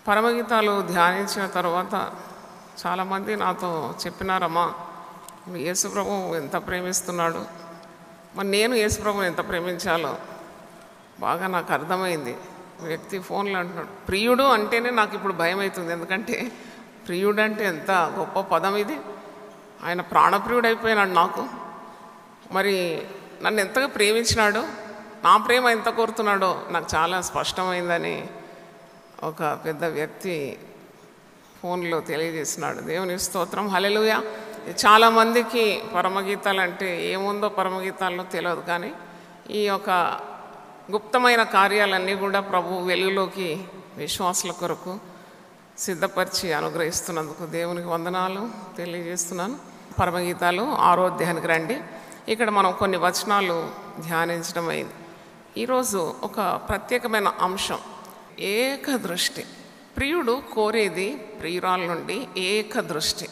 పరమగీతాలు ధ్యానించిన తర్వాత చాలామంది నాతో చెప్పినారమ్మా, యేసుప్రభు ఎంత ప్రేమిస్తున్నాడు, మరి నేను యేసుప్రభుని ఎంత ప్రేమించాలో బాగా నాకు అర్థమైంది. వ్యక్తి ఫోన్లో అంటున్నాడు, ప్రియుడు అంటేనే నాకు ఇప్పుడు భయం అవుతుంది. ఎందుకంటే ప్రియుడు అంటే ఎంత గొప్ప పదం ఇది. ఆయన ప్రాణప్రియుడు అయిపోయినాడు నాకు. మరి నన్ను ఎంతగా ప్రేమించినాడో, నా ప్రేమ ఎంత కోరుతున్నాడో నాకు చాలా స్పష్టమైందని ఒక పెద్ద వ్యక్తి ఫోన్లో తెలియజేసినాడు. దేవుని స్తోత్రం, హల్లెలూయా. చాలామందికి పరమగీతాలు అంటే ఏముందో పరమగీతాల్లో తెలియదు, కానీ ఈ యొక్క గుప్తమైన కార్యాలన్నీ కూడా ప్రభు వెలుగులోకి విశ్వాసుల కొరకు సిద్ధపరిచి అనుగ్రహిస్తున్నందుకు దేవునికి వందనాలు తెలియజేస్తున్నాను. పరమగీతాలు 6వ అధ్యాయానికి రండి. ఇక్కడ మనం కొన్ని వచనాలు ధ్యానించడం అయింది. ఈరోజు ఒక ప్రత్యేకమైన అంశం, ఏకదృష్టి. ప్రియుడు కోరేది ప్రియురాల నుండి ఏకదృష్టి,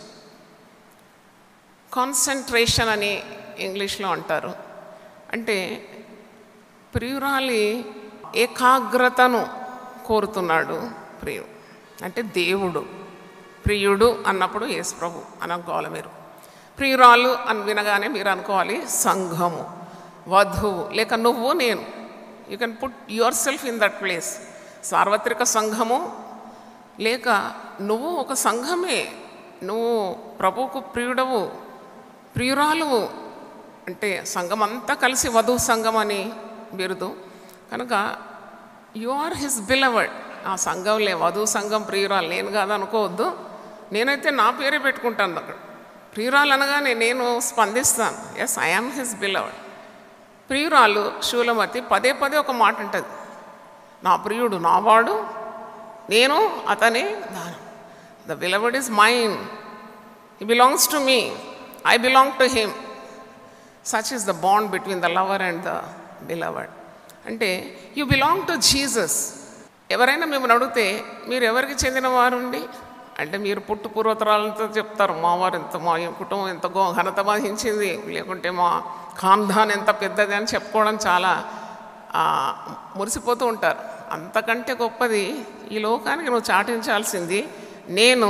కాన్సన్ట్రేషన్ అని ఇంగ్లీష్లో అంటారు. అంటే ప్రియురాలి ఏకాగ్రతను కోరుతున్నాడు ప్రియుడు. అంటే దేవుడు ప్రియుడు అన్నప్పుడు యేసుప్రభు అనుకోవాలి. మీరు ప్రియురాలు అని వినగానే మీరు అనుకోవాలి సంఘము, వధువు, లేక నువ్వు నేను. You can put your self in that place. సార్వత్రిక సంఘము, లేక నువ్వు ఒక సంఘమే, నువ్వు ప్రభువుకు ప్రియుడవు, ప్రియురాలువు. అంటే సంఘం అంతా కలిసి వధువు సంఘం అని బిరుదు కనుక యు ఆర్ హిస్ బిలవర్డ్. ఆ సంఘంలే వధువు సంఘం, ప్రియురాలు నేను కాదు అనుకోవద్దు. నేనైతే నా పేరే పెట్టుకుంటాను అక్కడ. ప్రియురాలు అనగానే నేను స్పందిస్తాను, yes I am his beloved. ప్రియురాలు శూలమతి పదే పదే ఒక మాట ఉంటుంది, నా ప్రియుడు నావాడు, నేను అతని దానం. The beloved is mine, he belongs to me, I belong to him. Such is the bond between the lover and the beloved. అంటే యూ బిలాంగ్ టు జీసస్. ఎవరైనా మిమ్మల్ని అడిగితే మీరు ఎవరికి చెందిన వారుండి అంటే మీరు పుట్టు పూర్వతరాలతో చెప్తారు, మా వారు ఎంత, మా కుటుంబం ఎంత ఘనత వహించింది, లేకుంటే మా ఖాన్దాన్ ఎంత పెద్దది అని చెప్పుకోవడం చాలా మురిసిపోతూ ఉంటారు. అంతకంటే గొప్పది ఈ లోకానికి నువ్వు చాటించాల్సింది, నేను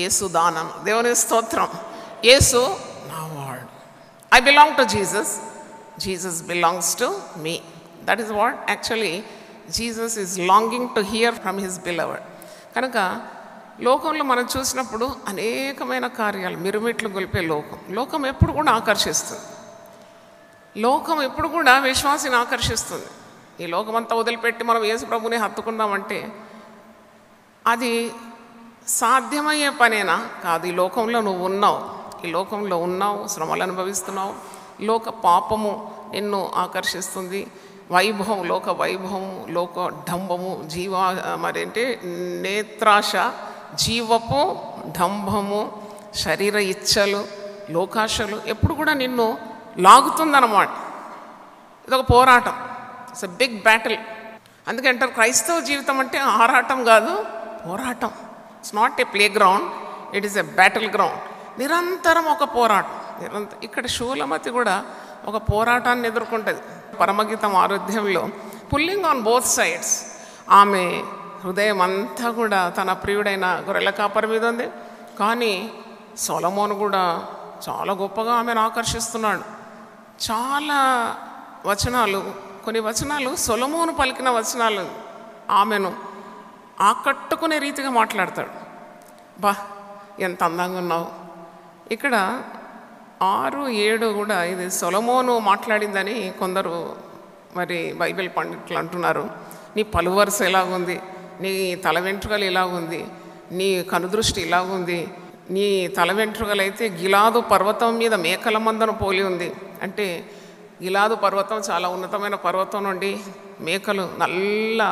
యేసు దానం. దేవుని స్తోత్రం. యేసు నా వాడు. I belong to Jesus, Jesus belongs to me. That is what actually Jesus is longing to hear from his beloved. కనుక లోకంలో మనం చూసినప్పుడు అనేకమైన కార్యాలు, మిరుమిట్లు గొలిపే లోకం ఎప్పుడు కూడా ఆకర్షిస్తుంది. లోకం ఎప్పుడు కూడా విశ్వాసిని ఆకర్షిస్తుంది. ఈ లోకమంతా వదిలిపెట్టి మనం యేసు ప్రభుని హత్తుకున్నామంటే అది సాధ్యమయ్యే పనేనా? కాదు. ఈ లోకంలో నువ్వు ఉన్నావు, ఈ లోకంలో ఉన్నావు, శ్రమలు అనుభవిస్తున్నావు, లోక పాపము నిన్ను ఆకర్షిస్తుంది, వైభవం, లోక వైభవము, లోక డంబము, మరేంటి నేత్రాశ, జీవపు డంబము, శరీర ఇచ్చలు, లోకాశలు ఎప్పుడు కూడా నిన్ను లాగుతుందన్నమాట. ఇదొక పోరాటం, ఇట్స్ ఎ బిగ్ బ్యాటిల్. అందుకే అంటారు క్రైస్తవ జీవితం అంటే ఆరాటం కాదు, పోరాటం. It's not a play ground, it is a battle ground. నిరంతరం ఒక పోరాటం. ఇక్కడ శూలమతి కూడా ఒక పోరాటాన్ని ఎదుర్కొంటుంది. పరమగీతం 6వ అధ్యాయంలో పుల్లింగ్ ఆన్ బోత్ సైడ్స్. ఆమె హృదయం అంతా కూడా తన ప్రియుడైన గొర్రెల కాపరి మీద ఉంది. కానీ సొలొమోను కూడా చాలా గొప్పగా ఆమెను ఆకర్షిస్తున్నాడు. చాలా వచనాలు, కొన్ని వచనాలు సొలొమోను పలికిన వచనాలు ఆమెను ఆకట్టుకునే రీతిగా మాట్లాడతాడు. బా ఎంత అందంగా ఉన్నావు. ఇక్కడ 6, 7 కూడా ఇది సొలొమోను మాట్లాడిందని కొందరు మరి బైబిల్ పండితులు అంటున్నారు. నీ పలువరుస ఎలాగుంది, నీ తల వెంట్రుకలు ఎలాగుంది, నీ కనుదృష్టి ఇలాగుంది, నీ తల వెంట్రుకలు అయితే గిలాదు పర్వతం మీద మేకల మందను పోలి ఉంది. అంటే గిలాదు పర్వతం చాలా ఉన్నతమైన పర్వతం నుండి మేకలు, నల్ల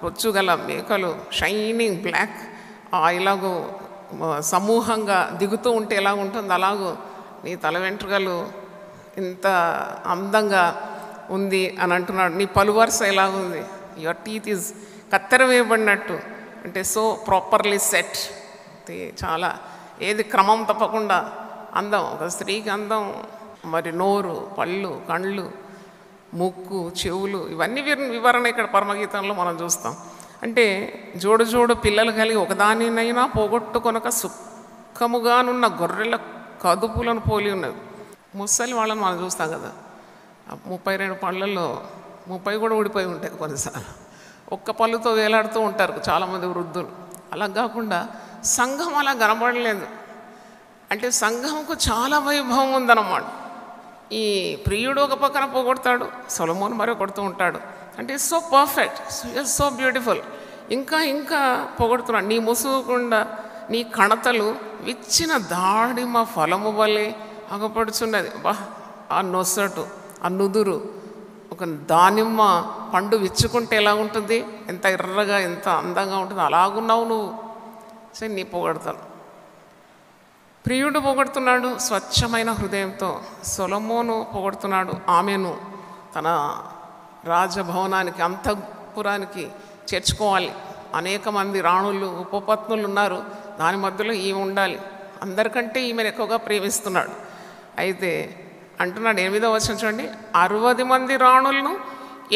రొచ్చుగల మేకలు, షైనింగ్ బ్లాక్, ఇలాగూ సమూహంగా దిగుతూ ఉంటే ఎలా ఉంటుంది అలాగూ నీ తల వెంట్రుకలు ఇంత అందంగా ఉంది అని అంటున్నాడు. నీ పలువరుస ఎలాగుంది, యువర్ టీత్ ఈజ్ కత్తెర వేయబడినట్టు, అంటే సో ప్రాపర్లీ సెట్. చాలా ఏది క్రమం తప్పకుండా అందం. ఒక స్త్రీకి అందం మరి నోరు, పళ్ళు, కళ్ళు, ముక్కు, చెవులు, ఇవన్నీ వివరణ ఇక్కడ పరమగీతంలో మనం చూస్తాం. అంటే జోడు జోడు పిల్లలు కలిగి ఒకదానినైనా పోగొట్టుకొనక సుఖముగానున్న గొర్రెల కదుపులను పోలి ఉన్నది. ముసలి వాళ్ళని మనం చూస్తాం కదా, 32 పళ్ళల్లో 30 కూడా ఊడిపోయి ఉంటాయి కొన్నిసార్లు. ఒక్క పళ్ళుతో వేలాడుతూ ఉంటారు చాలామంది వృద్ధులు. అలా కాకుండా సంఘం అలా కనబడలేదు. అంటే సంఘంకు చాలా వైభవం ఉందన్నమాట. ఈ ప్రియుడు ఒక పక్కన పోగొడతాడు, సొలొమోను మరో కొడుతూ ఉంటాడు. అంటే సో పర్ఫెక్ట్, సో బ్యూటిఫుల్. ఇంకా ఇంకా పొగడుతున్నాడు. నీ ముసుగుకుండా నీ కణతలు విచ్చిన దాడిమ ఫలము వలె అగపడుచున్నది. బా, ఆ నొసటు, ఆ నుదురు, ఒక దానిమ్మ పండు విచ్చుకుంటే ఎలా ఉంటుంది, ఎంత ఎర్రగా ఎంత అందంగా ఉంటుంది, అలాగున్నావు నువ్వు. సరే, నీ పొగడతాను. ప్రియుడు పొగడుతున్నాడు స్వచ్ఛమైన హృదయంతో. సొలొమోను పొగడుతున్నాడు ఆమెను తన రాజభవనానికి, అంతఃపురానికి చేర్చుకోవాలి. అనేక మంది రాణులు, ఉపపత్నులు ఉన్నారు, దాని మధ్యలో ఈమె ఉండాలి. అందరికంటే ఈమెను ఎక్కువగా ప్రేమిస్తున్నాడు. అయితే అంటున్నాడు 8వ వచనం చూడండి, 60 మంది రాణులను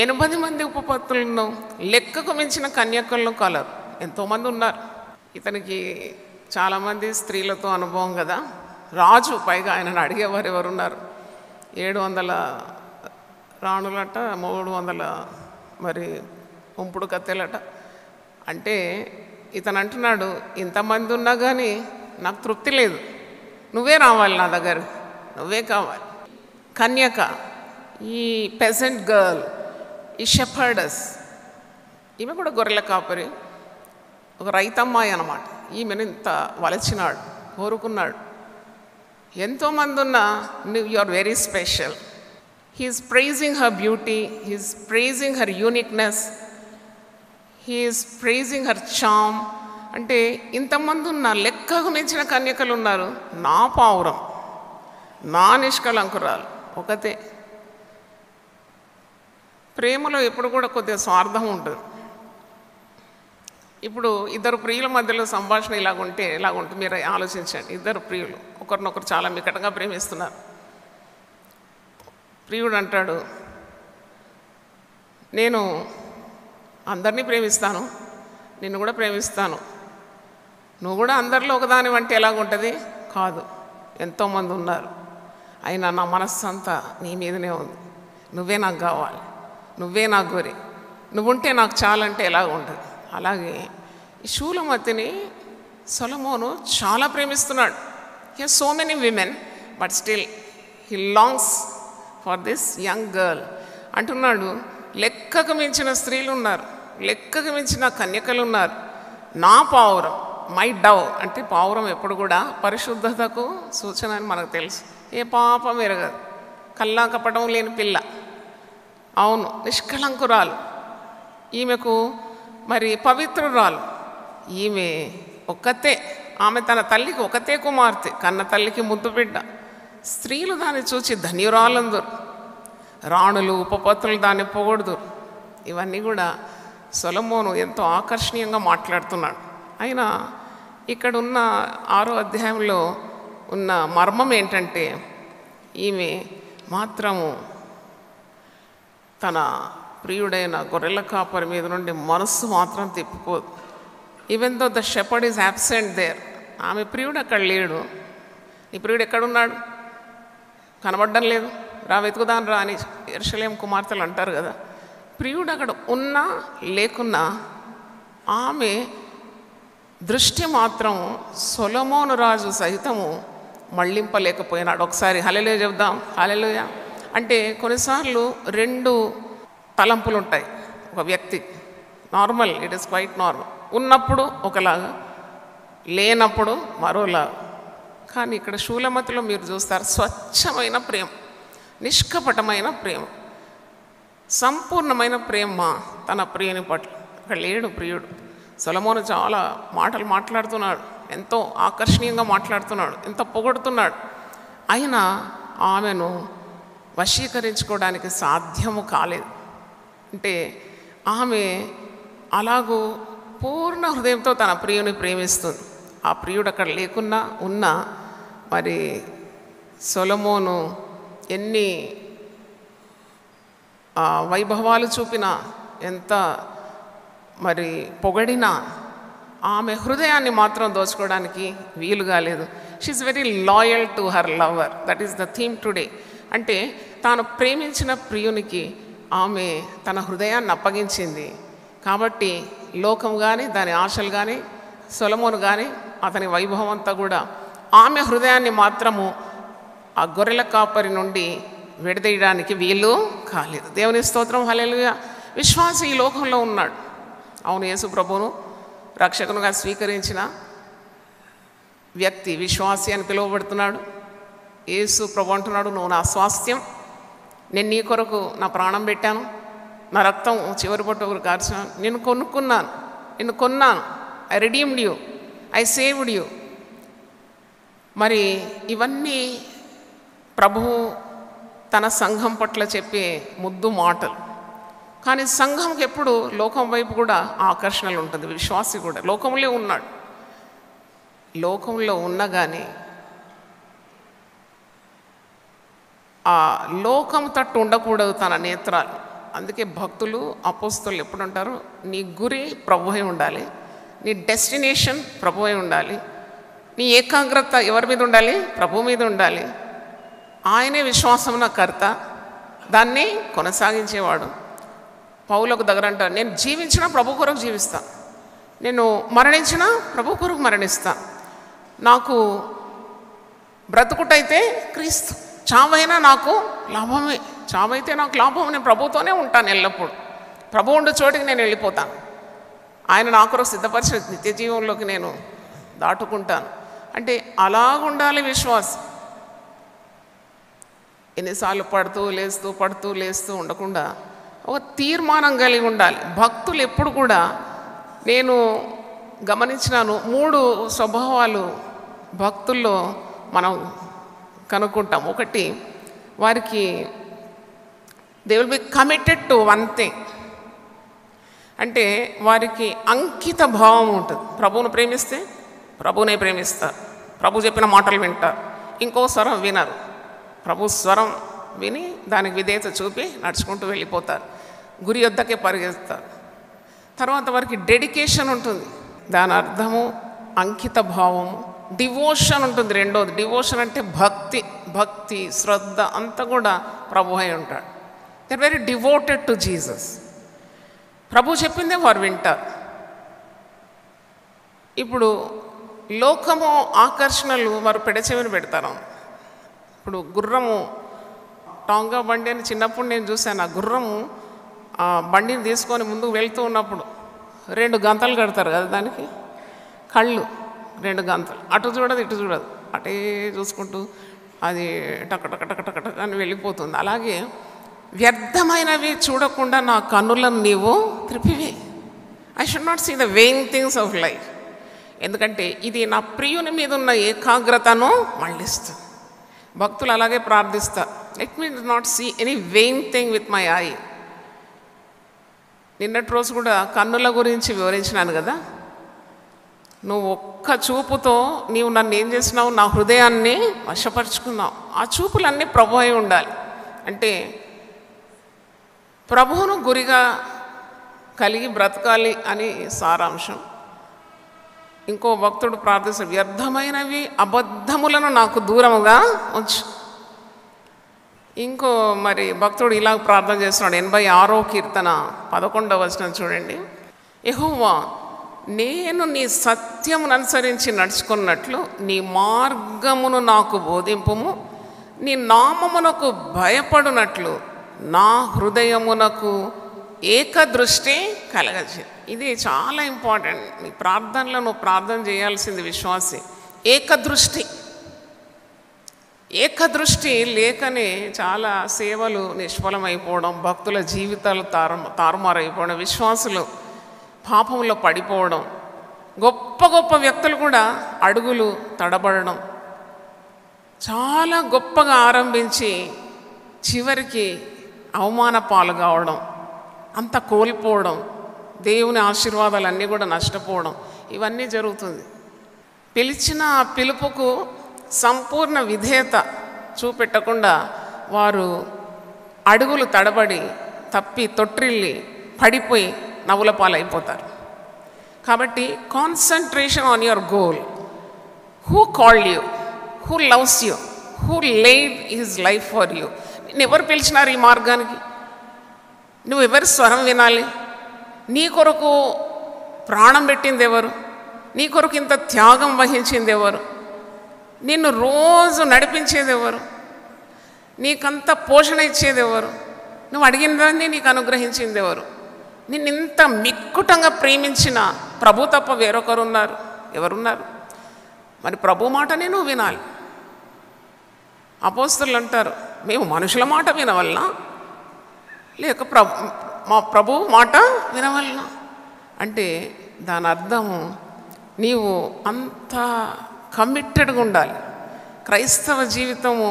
80 మంది ఉపపత్నులను లెక్కకు మించిన కన్యకలను కలరు. ఎంతోమంది ఉన్నారు. ఇతనికి చాలామంది స్త్రీలతో అనుభవం కదా. రాజు పైగా ఆయనను అడిగేవారు ఎవరున్నారు. 700 రాణులట, 300 మరి ఉంపుడు కత్తెలట. అంటే ఇతను అంటున్నాడు, ఇంతమంది ఉన్నా కానీ నాకు తృప్తి లేదు, నువ్వే రావాలి నా దగ్గర, నువ్వే కావాలి. కన్యక, ఈ పెజెంట్ గర్ల్, ఈ షెపర్డస్, ఈమె కూడా గొర్రెల కాపరి, ఒక రైతమ్మాయి అన్నమాట. ఈమెను ఇంత వలచినాడు, కోరుకున్నాడు. ఎంతోమంది ఉన్నా you are very special. He's praising her beauty, he's praising her uniqueness, he's praising her charm. అంటే ఇంతమంది ఉన్న లెక్కకు మించిన కన్యకలు ఉన్నారు, నా పావురం, నా నిష్కలంకురాలు ఒకతే. ప్రేమలో ఎప్పుడు కూడా కొద్దిగా స్వార్థం ఉంటుంది. ఇప్పుడు ఇద్దరు ప్రియుల మధ్యలో సంభాషణ ఇలాగుంటే ఎలాగుంటుంది మీరు ఆలోచించండి. ఇద్దరు ప్రియులు ఒకరినొకరు చాలా మికటంగా ప్రేమిస్తున్నారు. ప్రియుడు అంటాడు, నేను అందరినీ ప్రేమిస్తాను, నిన్ను కూడా ప్రేమిస్తాను, నువ్వు కూడా అందరిలో ఒకదాని అంటే ఎలాగుంటుంది కాదు, ఎంతోమంది ఉన్నారు, అయినా నా మనస్సు అంతా నీ మీదనే ఉంది, నువ్వే నాకు కావాలి, నువ్వే నాకు గురి, నువ్వుంటే నాకు చాలంటే ఎలాగ ఉంటుంది. అలాగే ఈ షూలమతిని సొలొమోను చాలా ప్రేమిస్తున్నాడు. He has so many women, but still he longs for this young girl. అంటున్నాడు, లెక్కకు మించిన స్త్రీలు ఉన్నారు, లెక్కకు మించిన కన్యకలు ఉన్నారు, నా పావురం, మై డవ్. అంటే పావురం ఎప్పుడు కూడా పరిశుద్ధతకు సూచన అని మనకు తెలుసు. ఏ పాపం ఎరగదు, కల్లా కపటం లేని పిల్ల, అవును, నిష్కళంకురాలు. ఈమెకు మరి పవిత్రురాలు. ఈమె ఒక్కతే, ఆమె తన తల్లికి ఒకతే కుమార్తె, కన్న తల్లికి ముద్దు బిడ్డ. స్త్రీలు దాన్ని చూచి ధన్యురాలందురు, రాణులు ఉపపత్నులు దాన్ని పొగొడుదురు. ఇవన్నీ కూడా సొలొమోను ఎంతో ఆకర్షణీయంగా మాట్లాడుతున్నాడు. అయినా ఇక్కడ ఉన్న 6వ అధ్యాయంలో ఉన్న మర్మం ఏంటంటే, ఈమె మాత్రము తన ప్రియుడైన గొర్రెల కాపరి మీద నుండి మనస్సు మాత్రం తిప్పిపోదు. Even though the shepherd is absent there. ఆమె ప్రియుడు అక్కడ లేడు. నీ ప్రియుడు ఎక్కడున్నాడు, కనబడడం లేదు, రా వెతుకుదాని రా అని యెరూషలేము కుమార్తెలు అంటారు కదా. ప్రియుడు అక్కడ ఉన్నా లేకున్నా ఆమె దృష్టి మాత్రం సొలొమోను రాజు సహితము మళ్ళింపలేకపోయినాడు. ఒకసారి హల్లెలూయా చెప్దాం. హల్లెలూయా. అంటే కొన్నిసార్లు 2 తలంపులు ఉంటాయి ఒక వ్యక్తి. Normal, it is quite normal. ఉన్నప్పుడు ఒకలాగా, లేనప్పుడు మరోలాగా. కానీ ఇక్కడ షూలమతిలో మీరు చూస్తారు స్వచ్ఛమైన ప్రేమ, నిష్కపటమైన ప్రేమ, సంపూర్ణమైన ప్రేమ తన ప్రియుని పట్ల. అక్కడ లేడు ప్రియుడు. సొలొమోను చాలా మాటలు మాట్లాడుతున్నాడు, ఎంతో ఆకర్షణీయంగా మాట్లాడుతున్నాడు, ఎంతో పొగడుతున్నాడు. అయినా ఆమెను వశీకరించుకోవడానికి సాధ్యము కాలేదు. అంటే ఆమె అలాగూ పూర్ణ హృదయంతో తన ప్రియుని ప్రేమిస్తుంది. ఆ ప్రియుడు అక్కడ లేకున్నా ఉన్నా మరి సొలొమోను ఎన్ని వైభవాలు చూపినా, ఎంత మరి పొగడినా ఆమె హృదయాన్ని మాత్రం దోచుకోవడానికి వీలు కాలేదు. She is very loyal to her lover. That is the theme today. అంటే తాను ప్రేమించిన ప్రియునికి ఆమె తన హృదయాన్ని అప్పగించింది. కాబట్టి లోకం కానీ దాని ఆశలు కానీ సొలొమోను కానీ అతని వైభవం అంతా కూడా ఆమె హృదయాన్ని మాత్రము ఆ గొర్రెల కాపరి నుండి విడదీయడానికి వీలు కాలేదు. దేవుని స్తోత్రం, హల్లెలూయా. విశ్వాసి ఈ లోకంలో ఉన్నాడు. అవును, యేసు ప్రభువును రక్షకునిగా స్వీకరించిన వ్యక్తి విశ్వాసి అని పిలువబడుతున్నాడు. యేసు ప్రభు అంటున్నాడు, నువ్వు నా స్వాస్థ్యం, నేను నీ కొరకు నా ప్రాణం పెట్టాను, నా రక్తం చివరి పొట్టు ఒకరు కార్చాను, నిన్ను కొనుక్కున్నాను, నిన్ను కొన్నాను, I redeemed you, I saved you. మరి ఇవన్నీ ప్రభువు తన సంఘం పట్ల చెప్పే ముద్దు మాటలు. కానీ సంఘంకి ఎప్పుడు లోకం వైపు కూడా ఆకర్షణలు ఉంటుంది. విశ్వాసి కూడా లోకంలో ఉన్నాడు. లోకంలో ఉన్నా కానీ ఆ లోకం తట్టు ఉండకూడదు తన నేత్రాలు. అందుకే భక్తులు అపోస్తలులు ఎప్పుడు అంటారు, నీ గురి ప్రభువే ఉండాలి, నీ డెస్టినేషన్ ప్రభువే ఉండాలి, నీ ఏకాగ్రత ఎవరి మీద ఉండాలి? ప్రభు మీద ఉండాలి. ఆయనే విశ్వాసమున కర్త, దాన్ని కొనసాగించేవాడు. పౌలకు దగ్గర అంటారు, నేను జీవించినా ప్రభు కొరకు జీవిస్తాను, నేను మరణించినా ప్రభు కొరకు మరణిస్తాను, నాకు బ్రతుకుటైతే క్రీస్తు, చావైనా నాకు లాభమే, చావైతే నాకు లాభం, నేను ప్రభుతోనే ఉంటాను ఎల్లప్పుడూ, ప్రభు ఉండే చోటికి నేను వెళ్ళిపోతాను, ఆయన నా కొరకు సిద్ధపరిచిన నిత్య జీవంలోకి నేను దాటుకుంటాను. అంటే అలాగుండాలి విశ్వాసం. ఎన్నిసార్లు పడుతూ లేస్తూ ఉండకుండా ఒక తీర్మానం కలిగి ఉండాలి. భక్తులు ఎప్పుడు కూడా నేను గమనించినాను, 3 స్వభావాలు భక్తుల్లో మనం కనుక్కుంటాం. ఒకటి, వారికి they will be committed to one thing. అంటే వారికి అంకిత భావం ఉంటుంది. ప్రభువును ప్రేమిస్తే ప్రభువునే ప్రేమిస్తారు, ప్రభు చెప్పిన మాటలు వింటారు, ఇంకో స్వరం వినరు, ప్రభు స్వరం విని దానికి విధేయత చూపి నడుచుకుంటూ వెళ్ళిపోతారు, గురి యొద్దకే పరిగెత్తారు. తర్వాత వారికి డెడికేషన్ ఉంటుంది, దాని అర్థము అంకిత భావము. డివోషన్ ఉంటుంది రెండోది. డివోషన్ అంటే భక్తి శ్రద్ధ అంతా కూడా ప్రభు అయి ఉంటాడు. They are very devoted to Jesus. ప్రభు చెప్పిందే వారు వింటారు. ఇప్పుడు లోకము ఆకర్షణలు వారు పెడచెవిని పెడతారు. ఇప్పుడు గుర్రము టాంగా బండి అని చిన్నప్పుడు నేను చూశాను. ఆ గుర్రము ఆ బండిని తీసుకొని ముందుకు వెళ్తూ ఉన్నప్పుడు 2 గంతలు కడతారు కదా, దానికి కళ్ళు 2 గంతలు, అటు చూడదు ఇటు చూడదు, అటే చూసుకుంటూ అది టక అని వెళ్ళిపోతుంది. అలాగే వ్యర్థమైనవి చూడకుండా నా కన్నులను నీవు త్రిపివి. I should not see the vain things of life. ఎందుకంటే ఇది నా ప్రియుని మీద ఉన్న ఏకాగ్రతను మళ్ళిస్తుంది. భక్తులు అలాగే ప్రార్థిస్తారు, let me not see any vain thing with my eye. నిన్నటి రోజు కూడా కన్నుల గురించి వివరించినాను కదా. నువ్వు ఒక్క చూపుతో నీవు నన్ను ఏం చేసినావు? నా హృదయాన్ని వశపరుచుకున్నావు. ఆ చూపులన్నీ ప్రభు అయి ఉండాలి. అంటే ప్రభువును గురిగా కలిగి బ్రతకాలి అని సారాంశం. ఇంకో భక్తుడు ప్రార్థిస్తాడు, వ్యర్థమైనవి అబద్ధములను నాకు దూరముగా ఉంచు. ఇంకో మరి భక్తుడు ఇలా ప్రార్థన చేస్తున్నాడు. 86వ కీర్తన 11వ వచనం చూడండి. యెహోవా, నేను నీ సత్యమును అనుసరించి నడుచుకున్నట్లు నీ మార్గమును నాకు బోధింపుము, నీ నామమునకు భయపడునట్లు నా హృదయమునకు ఏకదృష్టి కలగజే. ఇది చాలా ఇంపార్టెంట్. నీ ప్రార్థనలో నువ్వు ప్రార్థన చేయాల్సింది విశ్వాసి. ఏకదృష్టి లేకనే చాలా సేవలు నిష్ఫలమైపోవడం, భక్తుల జీవితాలు తారుమారైపోవడం, విశ్వాసులు పాపంలో పడిపోవడం, గొప్ప గొప్ప వ్యక్తులు కూడా అడుగులు తడబడడం, చాలా గొప్పగా ఆరంభించి చివరికి అవమాన పాలు కావడం, అంత కోల్పోవడం, దేవుని ఆశీర్వాదాలన్నీ కూడా నష్టపోవడం, ఇవన్నీ జరుగుతుంది. పిలిచిన ఆ పిలుపుకు సంపూర్ణ విధేయత చూపెట్టకుండా వారు అడుగులు తడబడి తప్పి తొట్టిల్లి పడిపోయి నవ్వుల పాలైపోతారు. కాబట్టి concentration on your goal. Who called you, who loves you, who laid his life for you. నేను ఎవరు పిలిచినారు ఈ మార్గానికి? నువ్వు ఎవరి స్వరం వినాలి? నీ కొరకు ప్రాణం పెట్టింది ఎవరు? నీ కొరకు ఇంత త్యాగం వహించింది ఎవరు? నిన్ను రోజు నడిపించేది ఎవరు? నీకంత పోషణ ఇచ్చేది ఎవరు? నువ్వు అడిగినదాన్ని నీకు అనుగ్రహించింది ఎవరు? నిన్ను ఇంత మిక్కుటంగా ప్రేమించిన ప్రభు తప్ప వేరొకరు ఉన్నారు? ఎవరున్నారు? మరి ప్రభు మాటనే నువ్వు వినాలి. అపోస్తలులు అంటారు, మేము మనుషుల మాట వినవలనా లేక మా ప్రభు మాట వినవలనా? అంటే దాని అర్థము నీవు అంత కమిటెడ్గా ఉండాలి. క్రైస్తవ జీవితము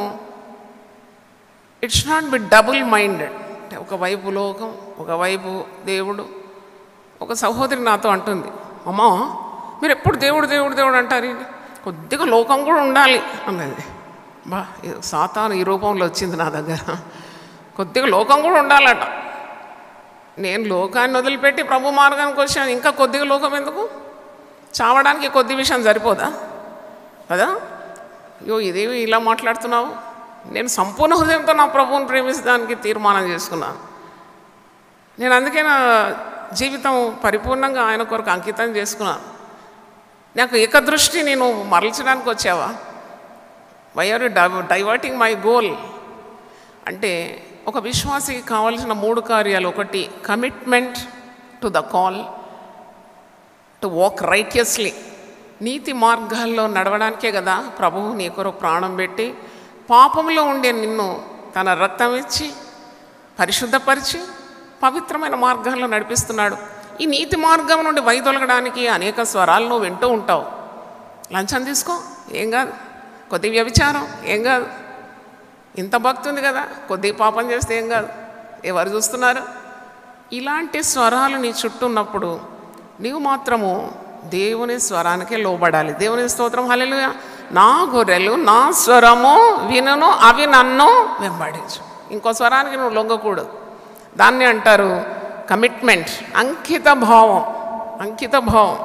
it's not be double minded. అంటే ఒకవైపు లోకం, ఒకవైపు దేవుడు. ఒక సహోదరి నాతో అంటుంది, అమ్మా మీరు ఎప్పుడు దేవుడు దేవుడు దేవుడు అంటారు, కొద్దిగా లోకం కూడా ఉండాలి అన్నది. బా, సాతాను ఈ రూపంలో వచ్చింది నా దగ్గర. కొద్దిగా లోకం కూడా ఉండాలట. నేను లోకాన్ని వదిలిపెట్టి ప్రభు మార్గానికి వచ్చాను, ఇంకా కొద్దిగా లోకం ఎందుకు? చావడానికి కొద్ది విషయం సరిపోదా కదా? అయ్యో ఇదేవి ఇలా మాట్లాడుతున్నావు. నేను సంపూర్ణ హృదయంతో నా ప్రభువుని ప్రేమించడానికి తీర్మానం చేసుకున్నాను. నేను అందుకే నా జీవితం పరిపూర్ణంగా ఆయన కొరకు అంకితం చేసుకున్నాను. నాకు ఏకదృష్టి నేను మరల్చడానికి వచ్చావా? Why are you diverting my goal? అంటే ఒక విశ్వాసికి కావాల్సిన 3 కార్యాలు. ఒకటి, commitment to the call to walk righteously. నీతి మార్గాల్లో నడవడానికే కదా ప్రభువు నీ కొరకు ప్రాణం పెట్టి పాపంలో ఉండే నిన్ను తన రక్తం ఇచ్చి పరిశుద్ధపరిచి పవిత్రమైన మార్గాల్లో నడిపిస్తున్నాడు. ఈ నీతి మార్గం నుండి వైదొలగడానికి అనేక స్వరాలు నువ్వు వింటూ ఉంటావు. లంచం తీసుకో, ఏం కాదు. కొద్ది వ్యభిచారం, ఏం కాదు. ఇంత భక్తి ఉంది కదా, కొద్ది పాపం చేస్తే ఏం కాదు, ఎవరు చూస్తున్నారు? ఇలాంటి స్వరాలు నీ చుట్టూ ఉన్నప్పుడు నీవు మాత్రము దేవుని స్వరానికే లోబడాలి. దేవుని స్తోత్రం, హల్లెలూయా. నా గొర్రెలు నా స్వరము వినును, అవి నన్ను వెంబడించు. ఇంకో స్వరానికి నువ్వు లొంగకూడదు. దాన్ని అంటారు కమిట్మెంట్, అంకిత భావం. అంకిత భావం.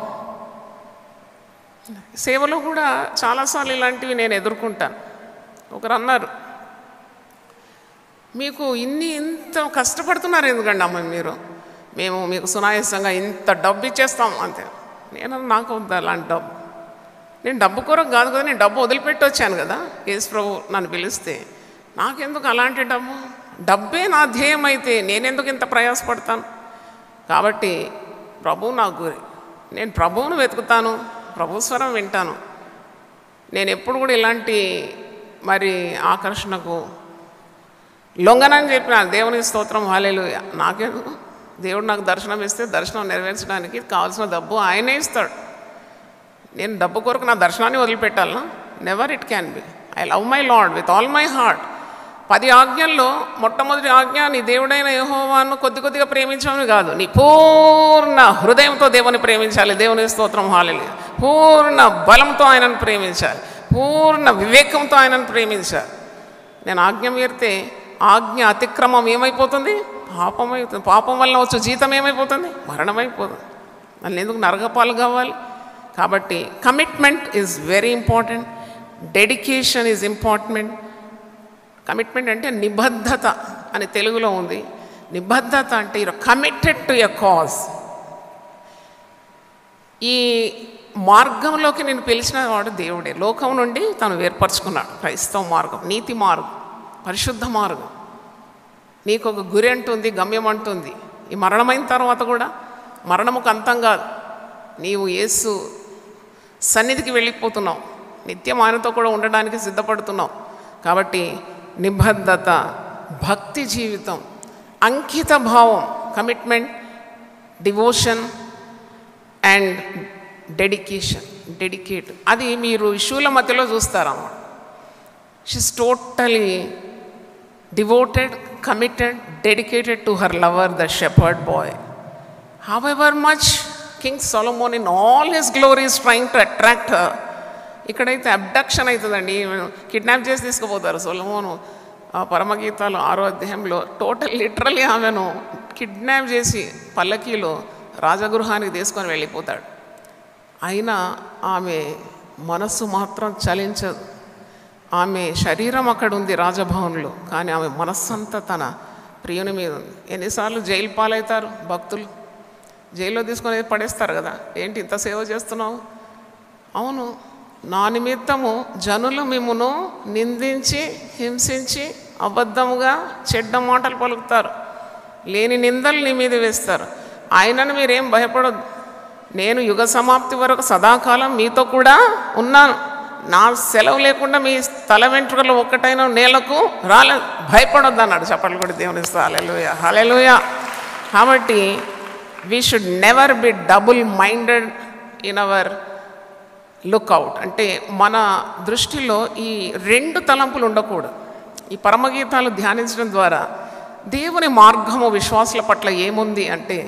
సేవలో కూడా చాలాసార్లు ఇలాంటివి నేను ఎదుర్కొంటాను. ఒకరు అన్నారు, మీకు ఇంత కష్టపడుతున్నారు ఎందుకండి అమ్మ మీరు? మేము మీకు సునాయాసంగా ఇంత డబ్బు ఇచ్చేస్తాం అంతే. నేను నాకు వద్దు అలాంటి డబ్బు. నేను డబ్బు కొరకు కాదు కదా, నేను డబ్బు వదిలిపెట్టి వచ్చాను కదా. యేసు ప్రభు నన్ను పిలిస్తే నాకెందుకు అలాంటి డబ్బు? డబ్బే నా ధ్యేయం అయితే నేనెందుకు ఇంత ప్రయాసపడతాను? కాబట్టి ప్రభువు నా గురి. నేను ప్రభువును వెతుకుతాను, ప్రభు స్వరం వింటాను. నేను ఎప్పుడు కూడా ఇలాంటి మరి ఆకర్షణకు లొంగనని చెప్పిన దేవుని స్తోత్రం, హల్లెలూయా. నాకెందుకు? దేవుడు నాకు దర్శనం ఇస్తే దర్శనం నెరవేర్చడానికి కావాల్సిన డబ్బు ఆయనే ఇస్తాడు. నేను డబ్బు కొరకు నా దర్శనాన్ని వదిలిపెట్టాలనా? Never it can be. I love my lord with all my heart. 10 ఆజ్ఞల్లో మొట్టమొదటి ఆజ్ఞ నీ దేవుడైన యెహోవాను కొద్దిగా ప్రేమించమని కాదు, నీ పూర్ణ హృదయంతో దేవుని ప్రేమించాలి. దేవుని స్తోత్రం, హల్లెలూయా. పూర్ణ బలంతో ఆయనను ప్రేమించాలి, పూర్ణ వివేకంతో ఆయనను ప్రేమించాలి. నేను ఆజ్ఞ మీరితే ఆజ్ఞ అతిక్రమం ఏమైపోతుంది? పాపమైపోతుంది. పాపం వల్ల వచ్చే జీతం ఏమైపోతుంది? మరణమైపోతుంది. మళ్ళీ ఎందుకు నరకపాలు కావాలి? కాబట్టి commitment is very important. Dedication is important. Commitment అంటే నిబద్ధత అని తెలుగులో ఉంది. నిబద్ధత అంటే you're committed to a cause. ఈ మార్గంలోకి నేను పిలిచిన వాడు దేవుడే. లోకం నుండి తను వేర్పరచుకున్నాడు. క్రైస్తవ మార్గం, నీతి మార్గం, పరిశుద్ధ మార్గం. నీకు ఒక గురి అంటుంది, గమ్యం అంటుంది. ఈ మరణమైన తర్వాత కూడా మరణముకు అంతం కాదు. నీవు యేసు సన్నిధికి వెళ్ళిపోతున్నావు, నిత్యం ఆయనతో కూడా ఉండడానికి సిద్ధపడుతున్నావు. కాబట్టి నిబద్ధత, భక్తి జీవితం, అంకిత భావం, కమిట్మెంట్, డివోషన్ అండ్ డెడికేషన్. అది మీరు శూల మధ్యలో చూస్తారన్నమాట. She's totally devoted, committed, dedicated to her lover, the shepherd boy. However much King Solomon in all his glory is trying to attract her. ఇక్కడైతే అబ్డక్షన్ అవుతుందండి, కిడ్నాప్ చేసి తీసుకుపోతారు. సొలొమోను పరమగీతాలు 6వ అధ్యాయంలో లిటరలీ ఆమెను కిడ్నాప్ చేసి పల్లకీలో రాజగృహానికి తీసుకొని వెళ్ళిపోతాడు. అయినా ఆమె మనస్సు మాత్రం చలించదు. ఆమె శరీరం అక్కడ ఉంది రాజభవన్లో, కానీ ఆమె మనస్సంతా తన ప్రియుని మీద ఉంది. ఎన్నిసార్లు జైలు పాలవుతారు భక్తులు, జైల్లో తీసుకొని పడేస్తారు కదా, ఏంటి ఇంత సేవ చేస్తున్నావు? అవును, నా నిమిత్తము జనులు మిమ్మును నిందించి హింసించి అబద్ధముగా చెడ్డ మాటలు పలుకుతారు, లేని నిందలు నీ మీద వేస్తారు. ఆయనను మీరేం భయపడొద్దు, నేను యుగ సమాప్తి వరకు సదాకాలం మీతో కూడా ఉన్నాను. నా సెలవు లేకుండా మీ తల వెంట్రుకలు ఒక్కటైనా నేలకు రాలేదు, భయపడొద్దు అన్నాడు. చెప్పలు కూడా దేవుని హల్లెలూయా, హల్లెలూయా. కాబట్టి we should never be double minded in our lookout. అంటే మన దృష్టిలో ఈ రెండు తలంపులు ఉండకూడదు. ఈ పరమగీతాలు ధ్యానించడం ద్వారా దేవుని మార్గము విశ్వాసుల పట్ల ఏముంది అంటే,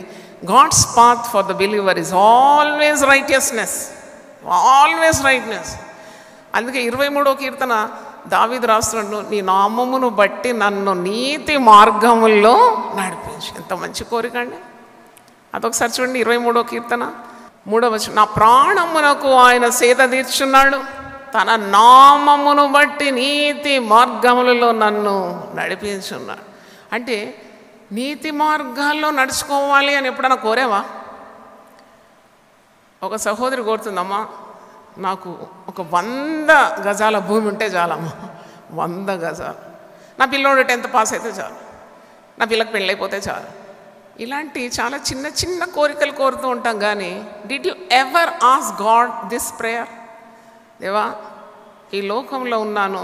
God's path for the believer is always righteousness, always rightness. అందుకే 23వ కీర్తన దావీదు రాస్తున్నాడు, నీ నామమును బట్టి నన్ను నీతి మార్గముల్లో నడిపించు. ఎంత మంచి కోరిక అండి. అదొకసారి చూడండి, 23వ కీర్తన 3వ వచనం, నా ప్రాణమునకు ఆయన సేద తీర్చున్నాడు, తన నామమును బట్టి నీతి మార్గములలో నన్ను నడిపించున్నాడు. అంటే నీతి మార్గాల్లో నడుచుకోవాలి అని ఎప్పుడైనా కోరేవా? ఒక సహోదరి కోరుతుందమ్మా, నాకు ఒక 100 గజాల భూమి ఉంటే చాలమ్మా, 100 గజాలు, నా పిల్లోడు 10th పాస్ అయితే చాలు, నా పిల్లకి పెళ్ళైపోతే చాలు. ఇలాంటి చాలా చిన్న చిన్న కోరికలు కోరుతూ ఉంటాం. కానీ did you ever ask God this prayer? దేవా, ఈ లోకంలో ఉన్నాను,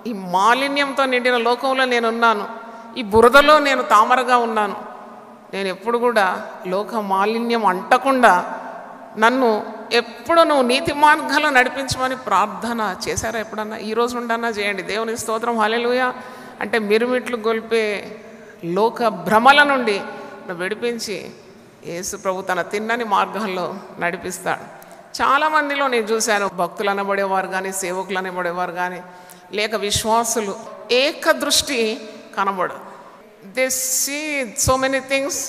ఈ మాలిన్యంతో నిండిన లోకంలో నేను ఉన్నాను, ఈ బురదలో నేను తామరగా ఉన్నాను, నేను ఎప్పుడు కూడా లోక మాలిన్యం అంటకుండా నన్ను ఎప్పుడు నువ్వు నీతి మార్గాల్లో నడిపించమని ప్రార్థన చేశారా ఎప్పుడన్నా? ఈ రోజు ఉండన్నా చేయండి. దేవుని స్తోత్రం, హల్లెలూయా. అంటే మిరుమిట్లు గొల్పే లోక భ్రమల నుండి విడిపించి యేసు ప్రభు తన తిన్నని మార్గంలో నడిపిస్తాడు. చాలామందిలో నేను చూశాను, భక్తులు అనబడేవారు కానీ, సేవకులు అనబడేవారు కానీ, లేక విశ్వాసులు ఏక దృష్టి కనబడదు. They see so many things,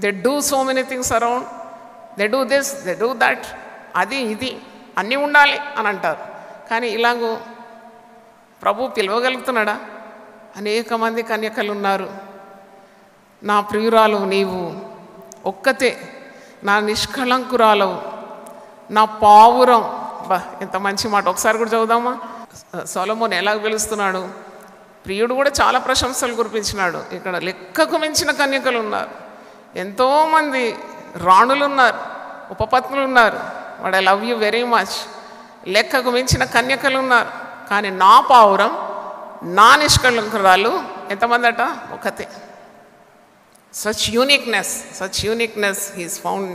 they do so many things around, they do this, they do that, అది ఇది అన్నీ ఉండాలి అని అంటారు. కానీ ఇలాగూ ప్రభు పిలవగలుగుతున్నాడా? అనేక మంది కన్యకలు ఉన్నారు. నా ప్రియురాలు నీవు ఒక్కతే, నా నిష్కళంకురాలవు, నా పావురం. బా, ఎంత మంచి మాట. ఒకసారి కూడా చదువుదామా? సొలొమోను ఎలాగ పిలుస్తున్నాడు? ప్రియుడు కూడా చాలా ప్రశంసలు కురిపించినాడు. ఇక్కడ లెక్కకు మించిన కన్యకలు ఉన్నారు, ఎంతోమంది రాణులు ఉన్నారు, ఉపపత్నులు ఉన్నారు. వాడు I love you very much. లెక్కకు మించిన కన్యకలు ఉన్నారు. కానీ నా పావురం, నా నిష్కళంకురాలు ఎంతమంది అట? ఒకతే. Such uniqueness he is found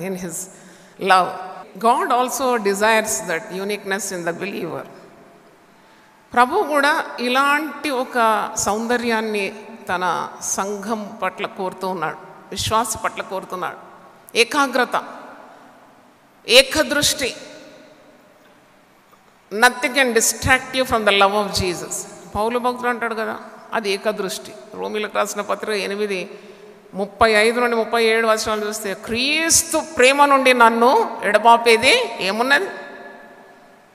in his love. God also desires that uniqueness in the believer. ప్రభు కూడా ఇలాంటి ఒక సౌందర్యాన్ని తన సంఘం పట్ల కోరుతూ ఉన్నాడు, విశ్వాసి పట్ల కోరుతున్నాడు. ఏకాగ్రత, ఏకదృష్టి. Nothing can distract you from the love of Jesus. పౌలు భక్తుడు అంటాడు కదా, అది ఏకదృష్టి. రోమీలకు రాసిన పత్రిక 8:35 నుండి 37 వచనాలు చూస్తే, క్రీస్తు ప్రేమ నుండి నన్ను ఎడబాపేది ఏమున్నది?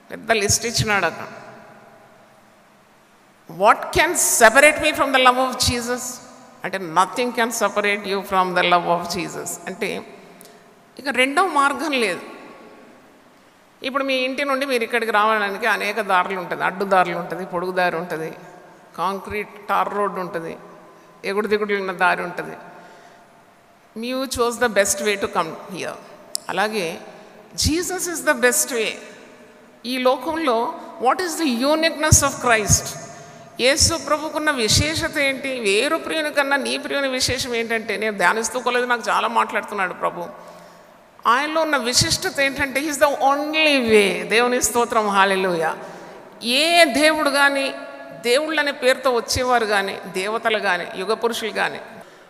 పెద్ద లిస్ట్ ఇచ్చినాడు అక్కడ. What can separate me from the love of Jesus అంటే, nothing can separate you from the love of Jesus. అంటే ఇక రెండవ మార్గం లేదు. ఇప్పుడు మీ ఇంటి నుండి మీరు ఇక్కడికి రావడానికి అనేక దారులు ఉంటుంది. అడ్డు దారులు ఉంటుంది, పొడుగు దారి ఉంటుంది, కాంక్రీట్ టార్ రోడ్డు ఉంటుంది, ఎగుడు దిగుడులు ఉన్న దారి ఉంటుంది. You choose the best way to come here. అలాగే Jesus is the best way. ఈ లోకంలో what is the uniqueness of Christ? యేసు ప్రభుకున్న విశేషత ఏంటి? వేరు ప్రియుని కన్నా నీ ప్రియుని విశేషం ఏంటంటే, నేను ధ్యానిస్తూ కొలేదు, నాకు చాలా మాట్లాడుతున్నాడు ప్రభు. ఆయనలో ఉన్న విశిష్టత ఏంటంటే, ఈజ్ ద ఓన్లీ వే. దేవుని స్తోత్రం, హల్లెలూయా. ఏ దేవుడు కానీ, దేవుళ్ళనే పేరుతో వచ్చేవారు కానీ, దేవతలు కానీ, యుగ పురుషులు కానీ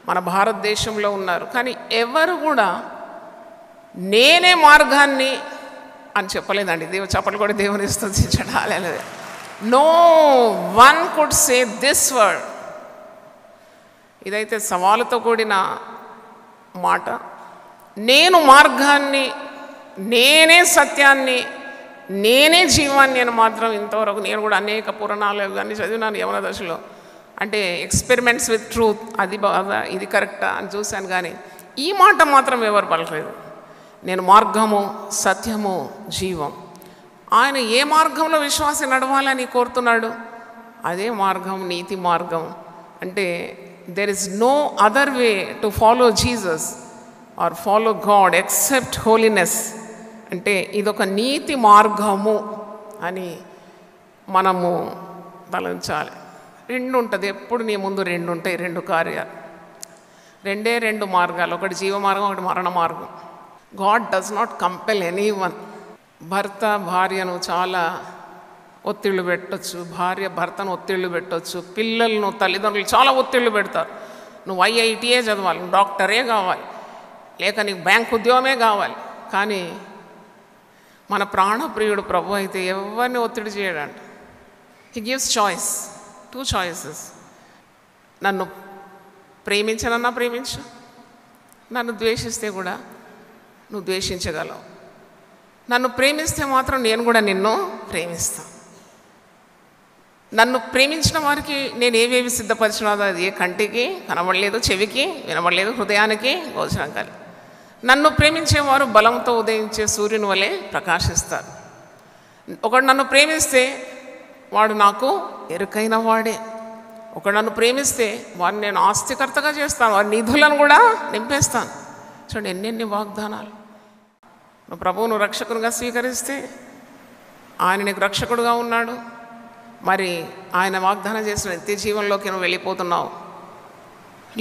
మన భారతదేశంలో ఉన్నారు. కానీ ఎవరు కూడా నేనే మార్గాన్ని అని చెప్పలేదండి. చప్పట్లు కూడా దేవుని స్తుతించండి, hallelujah. No one could say this word. ఇదైతే సవాలుతో కూడిన మాట. నేను మార్గాన్ని, నేనే సత్యాన్ని, నేనే జీవాన్ని నేను మాత్రం ఇంతవరకు నేను కూడా అనేక పురాణాలు అన్నీ చదివినాను యవన దశలో. అంటే ఎక్స్పెరిమెంట్స్ విత్ ట్రూత్, అది బాగా ఇది కరెక్టా అని చూశాను. కానీ ఈ మాట మాత్రం ఎవరు పలకలేదు. నేను మార్గము, సత్యము, జీవం. ఆయన ఏ మార్గంలో విశ్వాసం నడవాలని కోరుతున్నాడు? అదే మార్గం, నీతి మార్గం. అంటే there is no other way to follow Jesus or follow God except holiness. అంటే ఇదొక నీతి మార్గము అని మనము తలంచాలి. రెండు ఉంటుంది ఎప్పుడు, నీ ముందు రెండు ఉంటాయి, రెండు కార్యాలు, రెండు మార్గాలు, ఒకటి జీవ మార్గం, ఒకటి మరణ మార్గం. God does not compel anyone. భర్త భార్యను చాలా ఒత్తిళ్ళు పెట్టచ్చు, భార్య భర్తను ఒత్తిళ్ళు పెట్టచ్చు, పిల్లలను తల్లిదండ్రులు చాలా ఒత్తిళ్ళు పెడతారు. నువ్వు IITయే చదవాలి, నువ్వు డాక్టరే కావాలి, లేక నీకు బ్యాంక్ ఉద్యోగమే కావాలి. కానీ మన ప్రాణప్రియుడు ప్రభు అయితే ఎవరిని ఒత్తిడి చేయడంట. He gives choice, 2 choices. నన్ను ప్రేమించనన్నా ప్రేమించు, నన్ను ద్వేషిస్తే కూడా నువ్వు ద్వేషించగలవు. నన్ను ప్రేమిస్తే మాత్రం నేను కూడా నిన్ను ప్రేమిస్తాను. నన్ను ప్రేమించిన వారికి నేను ఏవేవి సిద్ధపరిచినాదో అది ఏ కంటికి కనబడలేదు, చెవికి వినబడలేదు, హృదయానికి గోచరం కాదు. నన్ను ప్రేమించేవారు బలంతో ఉదయించే సూర్యుని వలె ప్రకాశిస్తారు. ఒకడు నన్ను ప్రేమిస్తే వాడు నాకు ఎరుకైన వాడే. ఒకడు నన్ను ప్రేమిస్తే వాడిని నేను ఆస్తికర్తగా చేస్తాను, వారి నిధులను కూడా నింపేస్తాను. చూడండి ఎన్నెన్ని వాగ్దానాలు. నువ్వు ప్రభువును రక్షకునిగా స్వీకరిస్తే ఆయన నీకు రక్షకుడుగా ఉన్నాడు. మరి ఆయన వాగ్దానం చేసిన నిత్య జీవంలోకి నువ్వు వెళ్ళిపోతున్నావు.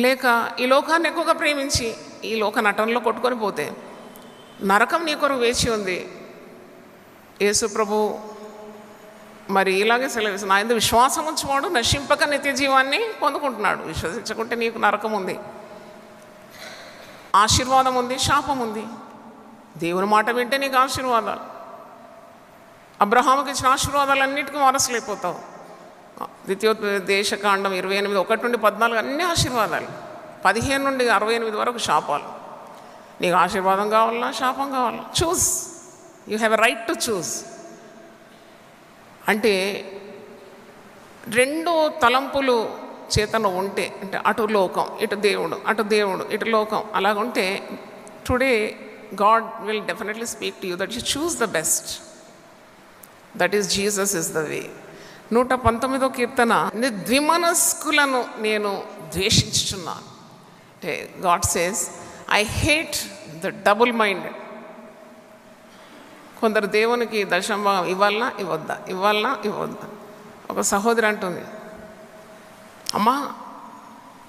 లేక ఈ లోకాన్ని ఎక్కువగా ప్రేమించి ఈ లోక నటనలో కొట్టుకొని పోతే నరకం నీ కొరకు వేచి ఉంది. యేసు ప్రభు మరి ఇలాగే సెలవిస్తుంది, ఆయన విశ్వాసం ఉంచువాడు నశింపక నిత్య జీవాన్ని పొందుకుంటున్నాడు. విశ్వసించకుంటే నీకు నరకం ఉంది, ఆశీర్వాదం ఉంది, శాపం ఉంది. దేవుని మాట వింటే నీకు ఆశీర్వాదాలు. అబ్రహాముకి ఇచ్చిన ఆశీర్వాదాలన్నిటికీ వారసులైపోతావు. ద్వితీయోపదేశకాండం 28, 1 నుండి 14 అన్ని ఆశీర్వాదాలు, 15 నుండి 68 వరకు శాపాలు. నీకు ఆశీర్వాదం కావాలన్నా శాపం కావాలన్నా choose, you have a right to choose. అంటే 2 తలంపులు చేతను ఉంటే, అంటే అటు లోకం ఇటు దేవుడు, అటు దేవుడు ఇటు లోకం, అలాగుంటే today God will definitely speak to you that you choose the best. That is Jesus is the way. 119వ కీర్తన, ద్విమనస్కులను నేను ద్వేషించుచున్నాను. అంటే God says I hate the double minded. కొందరు దేవునికి దశంభాగం ఇవ్వాలనా ఇవ్వద్దా, ఇవ్వాలనా ఇవ్వద్దా. ఒక సహోదరి అంటుంది, అమ్మా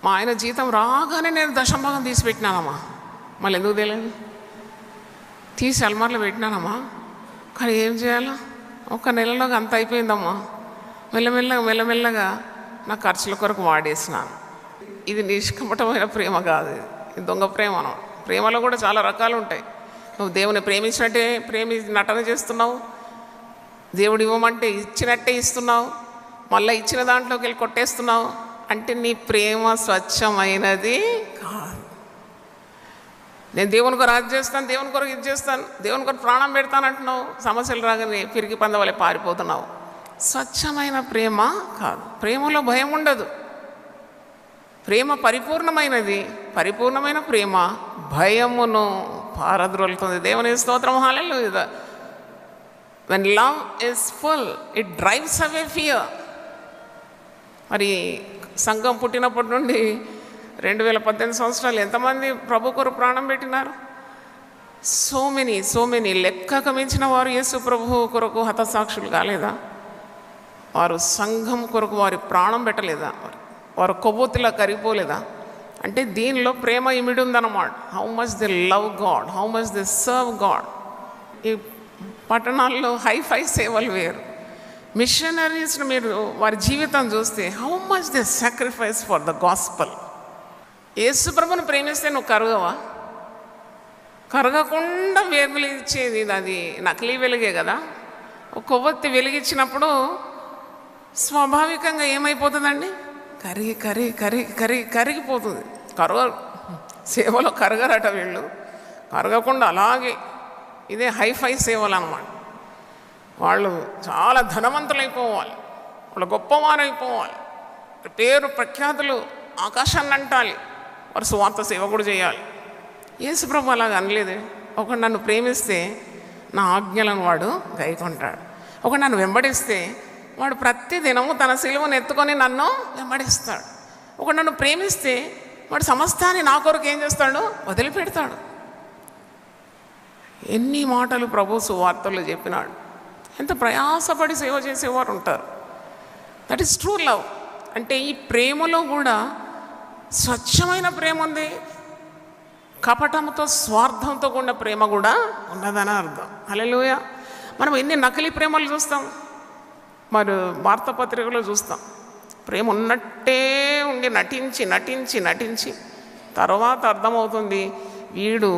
మా ఆయన జీతం రాగానే నేను దశంభాగం తీసి పెట్టినానమ్మా. మళ్ళీ ఎందుకు తెలియదు, తీసి అల్మార్లో పెట్టినానమ్మా. కానీ ఏం చేయాలా, 1 నెలలోకి అంత అయిపోయిందమ్మా. మెల్లమెల్లగా నా ఖర్చుల కొరకు వాడేసినాను. ఇది నిష్కపటమైన ప్రేమ కాదు, ఇది దొంగ ప్రేమ అన్నమాట. ప్రేమలో కూడా చాలా రకాలు ఉంటాయి. నువ్వు దేవుని ప్రేమించినట్టే నటన చేస్తున్నావు, దేవుడు ఇవ్వమంటే ఇచ్చినట్టే ఇస్తున్నావు, మళ్ళీ ఇచ్చిన దాంట్లోకి వెళ్ళి కొట్టేస్తున్నావు. అంటే నీ ప్రేమ స్వచ్ఛమైనది కాదు. నేను దేవుని కొరకు అది చేస్తాను, దేవుని కొరకు ఇది చేస్తాను, దేవుని కొరకు ప్రాణం పెడతాను అంటున్నావు, సమస్యలు రాగానే పిరికి పందవలే పారిపోతున్నావు. స్వచ్ఛమైన ప్రేమ కాదు. ప్రేమలో భయం ఉండదు. ప్రేమ పరిపూర్ణమైనది. పరిపూర్ణమైన ప్రేమ భయమును పారద్రోలుతుంది. దేవుని స్తోత్రం, హల్లెలూయా. When love is full, it drives away fear. మరి సంఘం పుట్టినప్పటి నుండి 2018 సంవత్సరాలు ఎంతమంది ప్రభు కొరకు ప్రాణం పెట్టినారు? సో మెనీ లెక్కకు మించిన వారు యేసు ప్రభు కొరకు హతసాక్షులు కాలేదా? వారు సంఘం కొరకు వారి ప్రాణం పెట్టలేదా? వారు కొవ్వొత్తిలా కరిగిపోలేదా? అంటే దీనిలో ప్రేమ ఇమిడి ఉందన్నమాట. How much they love God, how much they serve God. ఈ పట్టణాల్లో హైఫై సేవలు వేరు. మిషనరీస్ని మీరు వారి జీవితం చూస్తే how much they sacrifice for the gospel. యేసు ప్రభుని ప్రేమిస్తే నువ్వు కరగవా? కరగకుండా వెలిగించేది అది నకిలీ వెలుగే కదా. ఒక కొవ్వొత్తి వెలిగించినప్పుడు స్వాభావికంగా ఏమైపోతుందండి? కరిగిపోతుంది. సేవలో కరగరట వీళ్ళు, కరగకుండా అలాగే. ఇదే హైఫై సేవలు అన్నమాట. వాళ్ళు చాలా ధనవంతులైపోవాలి, వాళ్ళు గొప్పవారైపోవాలి, పేరు ప్రఖ్యాతులు ఆకాశాన్ని అంటాలి, వారు సువార్త సేవ కూడా చేయాలి. యేసుప్రభు అలాగ అనలేదే. ఒకడు నన్ను ప్రేమిస్తే నా ఆజ్ఞలను వాడు గైకొంటాడు. ఒకడు నన్ను వెంబడిస్తే వాడు ప్రతి దినము తన సిలువను ఎత్తుకొని నన్ను వెంబడిస్తాడు. ఒకడు నన్ను ప్రేమిస్తే వాడు సమస్తాన్ని నా కొరకు ఏం చేస్తాడు? వదిలిపెడతాడు. ఎన్ని మాటలు ప్రభు సువార్తల్లో చెప్పినాడు. ఎంత ప్రయాసపడి సేవ చేసేవారు ఉంటారు. That is true love. అంటే ఈ ప్రేమలో కూడా స్వచ్ఛమైన ప్రేమ ఉంది, కపటంతో స్వార్థంతో కూడిన ప్రేమ కూడా ఉన్నదని అర్థం. హల్లెలూయా. మనం ఎన్ని నకిలీ ప్రేమలు చూస్తాం, మరి వార్తాపత్రికలో చూస్తాం. ప్రేమ ఉన్నట్టే ఉండి నటించి నటించి నటించి తర్వాత అర్థమవుతుంది వీడు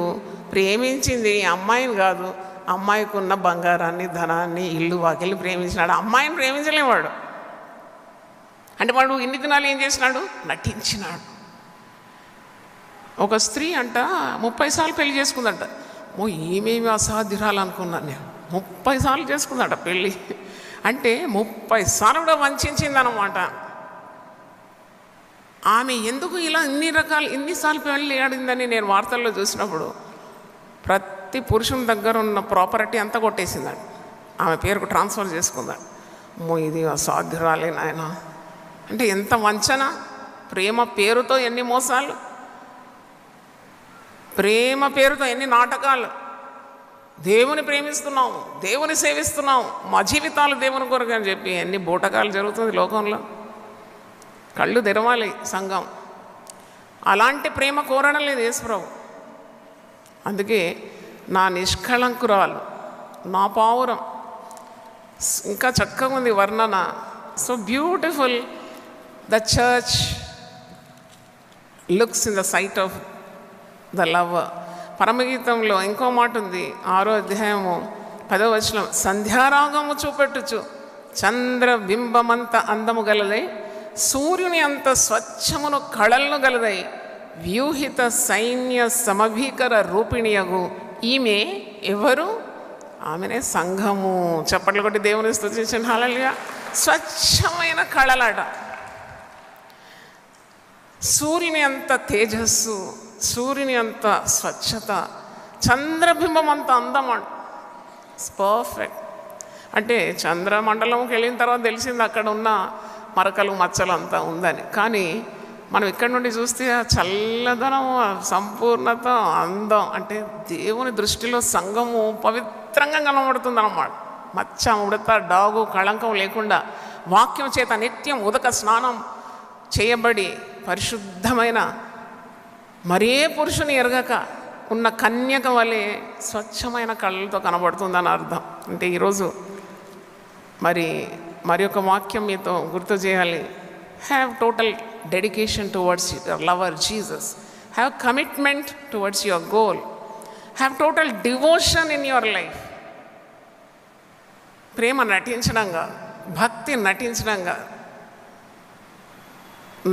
ప్రేమించింది అమ్మాయిని కాదు, అమ్మాయికి ఉన్న బంగారాన్ని, ధనాన్ని, ఇల్లు వాకిల్ని ప్రేమించినాడు, అమ్మాయిని ప్రేమించలేవాడు. అంటే వాడు ఇన్ని దినాలు ఏం చేసినాడు? నటించినాడు. ఒక స్త్రీ అంట 30 సార్లు పెళ్లి చేసుకుందంట. ఏమేమి అసాధ్యురాలు అనుకున్నాను నేను. 30 సార్లు చేసుకుందట పెళ్ళి. అంటే 30 సార్లు కూడా వంచిందనమాట. ఆమె ఎందుకు ఇలా ఇన్నిసార్లు పెళ్ళి ఆడిందని నేను వార్తల్లో చూసినప్పుడు ప్రతి పురుషుని దగ్గర ఉన్న ప్రాపర్టీ అంతా కొట్టేసిందండి. ఆమె పేరుకు ట్రాన్స్ఫర్ చేసుకుందాడు. ఇది అసాధ్యురాలే నాయన. అంటే ఎంత వంచన! ప్రేమ పేరుతో ఎన్ని మోసాలు, ప్రేమ పేరుతో ఎన్ని నాటకాలు. దేవుని ప్రేమిస్తున్నాము, దేవుని సేవిస్తున్నాము, మా జీవితాలు దేవుని కొరకు అని చెప్పి ఎన్ని బూటకాలు జరుగుతుంది లోకంలో. కళ్ళు తెరవాలి సంఘం. అలాంటి ప్రేమ కోరడం లేదు యేసుప్రభు. అందుకే నా నిష్కళంకురాలు, నా పావురం. ఇంకా చక్కగా ఉంది వర్ణన. So beautiful the church looks in the sight of the lover. పరమగీతంలో ఇంకో మాట ఉంది, 6వ అధ్యాయము 10వ వచనం. సంధ్యారాగము చూపెట్టుచు చంద్రబింబమంత అందము గలదై, సూర్యుని అంత స్వచ్ఛమును కళలను గలదై, వ్యూహిత సైన్య సమభీకర రూపిణియగు ఈమె ఎవరు? ఆమెనే సంఘము. చప్పట్లు కొట్టి దేవుని స్తుతించండి. హల్లెలూయా. స్వచ్ఛమైన కళలాట. సూర్యుని అంత తేజస్సు, సూర్యుని అంత స్వచ్ఛత, చంద్రబింబం అంత అందం. పర్ఫెక్ట్. అంటే చంద్రమండలంకి వెళ్ళిన తర్వాత తెలిసింది అక్కడ ఉన్న మరకలు మచ్చలు అంతా ఉందని. కానీ మనం ఇక్కడి నుండి చూస్తే ఆ చల్లదనం, సంపూర్ణత, అందం. అంటే దేవుని దృష్టిలో సంఘము పవిత్రంగా కనబడుతుంది అన్నమాట. మచ్చ, ఉడత, డాగు, కళంకం లేకుండా వాక్యం చేత నిత్యం ఉదక స్నానం చేయబడి పరిశుద్ధమైన మరే పురుషుని ఎరగక ఉన్న కన్యక వలె స్వచ్ఛమైన కళ్ళతో కనబడుతుందని అర్థం. అంటే ఈరోజు మరి ఒక వాక్యం మీతో గుర్తు చేయాలి. Have total dedication towards your lover Jesus. Have commitment towards your goal. Have total devotion in your life. ప్రేమ నటించడం కాదు, భక్తి నటించడం కాదు,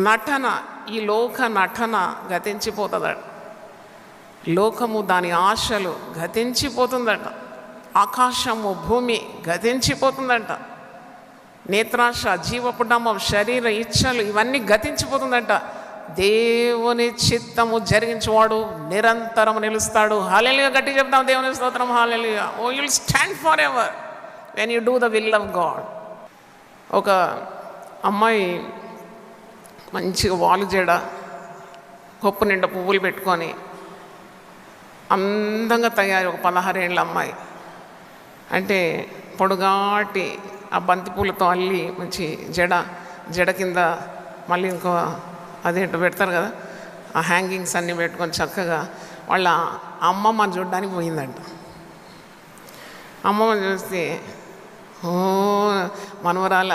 నటన. ఈ లోక నటన గతించిపోతుందట. లోకము దాని ఆశలు గతించిపోతుందట. ఆకాశము భూమి గతించిపోతుందట. నేత్రాశ, జీవపుటంబం, శరీర ఇచ్ఛలు ఇవన్నీ గతించిపోతుందట. దేవుని చిత్తము జరిగించేవాడు నిరంతరం నిలుస్తాడు. హల్లెలూయా. గట్టి చెప్తాం దేవుని స్తోత్రం. Hallelujah. O you will stand forever when you do the will of God. ఒక అమ్మాయి మంచిగా వాలు జడ, కొప్పు నిండా పువ్వులు పెట్టుకొని అందంగా తయారు. ఒక 16 ఏళ్ళ అమ్మాయి. అంటే పొడుగాటి ఆ బంతిపూలతో అల్లి మంచి జడ కింద మళ్ళీ ఇంకో అదేంటో పెడతారు కదా, ఆ హ్యాంగింగ్స్ అన్నీ పెట్టుకొని చక్కగా వాళ్ళ అమ్మమ్మని చూడడానికి పోయిందంట. అమ్మమ్మని చూస్తే, ఓ మనవరాల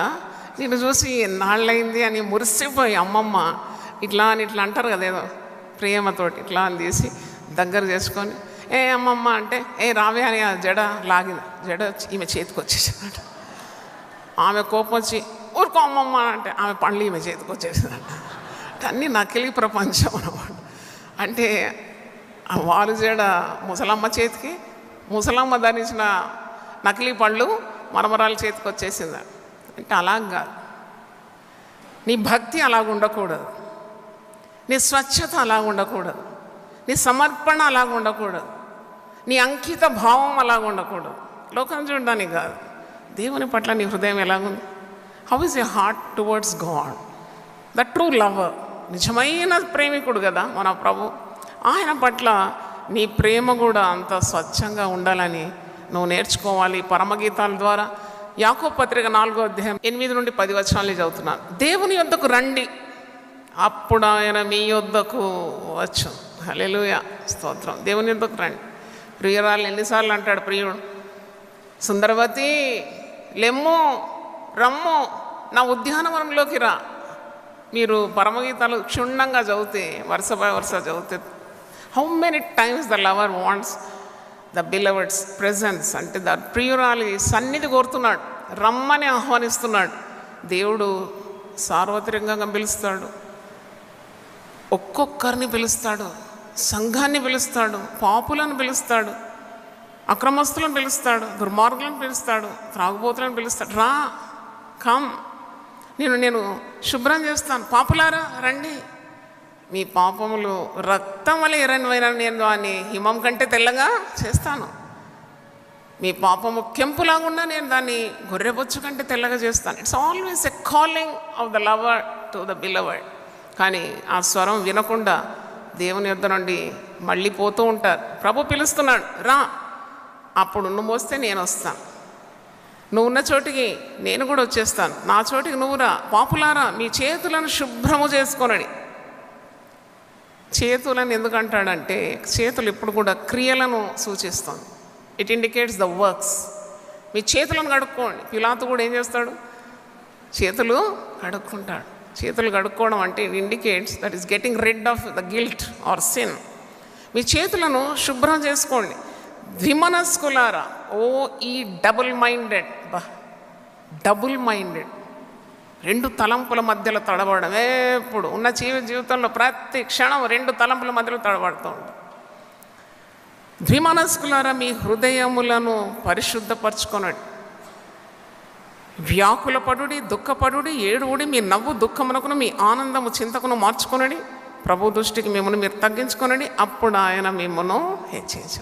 నేను చూసి ఎన్నాళ్ళైంది అని మురిసిపోయి అమ్మమ్మ ఇట్లా అని ఇట్లా అంటారు కదా, ఏదో ప్రేమతోటి ఇట్లా అని తీసి దగ్గర చేసుకొని, ఏ అమ్మమ్మ అంటే, ఏ రావే అని ఆ జడ వచ్చి ఈమె చేతికి వచ్చేసిందంట. ఆమె కోపం వచ్చి ఊరుకో అమ్మమ్మ అంటే ఆమె పండ్లు ఈమె చేతికి వచ్చేసిందంట. అంటే అన్నీ నకిలీ ప్రపంచం అన్నమాట. అంటే ఆ వాలుజేడ ముసలమ్మ చేతికి, ముసలమ్మ ధరించిన నకిలీ పళ్ళు మనమరాల చేతికి వచ్చేసింది. అంటే అలాగ కాదు. నీ భక్తి అలాగ ఉండకూడదు, నీ స్వచ్ఛత అలాగ ఉండకూడదు, నీ సమర్పణ అలాగ ఉండకూడదు, నీ అంకిత భావం అలాగ ఉండకూడదు. లోకం చూడడానికి కాదు, దేవుని పట్ల నీ హృదయం ఎలాగుంది? How is your heart towards God? The true lover, నిజమైన ప్రేమికుడు కదా మన ప్రభు. ఆయన పట్ల నీ ప్రేమ కూడా అంత స్వచ్ఛంగా ఉండాలని నువ్వు నేర్చుకోవాలి. పరమగీతాల ద్వారా యాకోబు పత్రిక 4వ అధ్యాయం 8 నుండి 10 వచనాలు చదువుతున్నాను. దేవుని యొద్దకు రండి, అప్పుడు ఆయన మీ యొద్దకు వచ్చు. హల్లెలూయా, స్తోత్రం. దేవుని యొద్దకు రండి. ప్రియురాలు ఎన్నిసార్లు అంటాడు ప్రియుడు, సుందరవతి లెమ్ము రమ్ము నా ఉద్యానవనంలోకి రా. మీరు పరమగీతాలు క్షుణ్ణంగా చదివితే, వరుస బై వరుస చదివితే, how many times the lover wants the beloved's presence, అంటే ద ప్రియురాలి సన్నిధి కోరుతున్నాడు, రమ్మని ఆహ్వానిస్తున్నాడు. దేవుడు సార్వత్రికంగా పిలుస్తాడు, ఒక్కొక్కరిని పిలుస్తాడు, సంఘాన్ని పిలుస్తాడు, పాపులను పిలుస్తాడు, అక్రమస్తులను పిలుస్తాడు, దుర్మార్గులను పిలుస్తాడు, త్రాగుబోతులను పిలుస్తాడు. రా, కమ్, నేను శుభ్రం చేస్తాను, పాపులారా రండి, మీ పాపములు రక్తం వల్ల ఎర్రనివైనా నేను దాన్ని హిమం కంటే తెల్లగా చేస్తాను, మీ పాపము కెంపులాగున్నా నేను దాన్ని గొర్రెబొచ్చు కంటే తెల్లగా చేస్తాను. It's always a calling of the lover to the beloved. కానీ ఆ స్వరం వినకుండా దేవుని యొద్ద నుండి మళ్ళీ పోతూ ఉంటారు. ప్రభు పిలుస్తున్నాడు, రా, అప్పుడు నువ్వు వస్తే నేను వస్తాను, నువ్వు ఉన్న చోటికి నేను కూడా వచ్చేస్తాను, నా చోటికి నువ్వు రా. పాపులారా మీ చేతులను శుభ్రము చేసుకొనడి. చేతులను ఎందుకంటాడంటే, చేతులు ఇప్పుడు కూడా క్రియలను సూచిస్తుంది. It indicates the works. మీ చేతులను కడుక్కోండి. పిలాతు కూడా ఏం చేస్తాడు? చేతులు కడుక్కుంటాడు. చేతులు కడుక్కోవడం అంటే it indicates that is getting rid of the guilt or sin. మీ చేతులను శుభ్రం చేసుకోండి. ద్విమనస్కులారా, ఓ ఈ డబుల్ మైండెడ్, డబుల్ మైండెడ్, రెండు తలంపుల మధ్యలో తడబడడం. ఎప్పుడు ఉన్న జీవితంలో ప్రతి క్షణం రెండు తలంపుల మధ్యలో తడబడుతూ ఉంటాం. ద్విమనస్కులారా మీ హృదయములను పరిశుద్ధపరచుకొనడి. వ్యాకులపడుడి, దుఃఖపడుడి, ఏడువుడి, మీ నవ్వు దుఃఖమునకును మీ ఆనందము చింతకును మార్చుకొనడి. ప్రభు దృష్టికి మిమ్మల్ని మీరు తగ్గించుకొనడి, అప్పుడు ఆయన మిమ్మల్ని హెచ్చించు.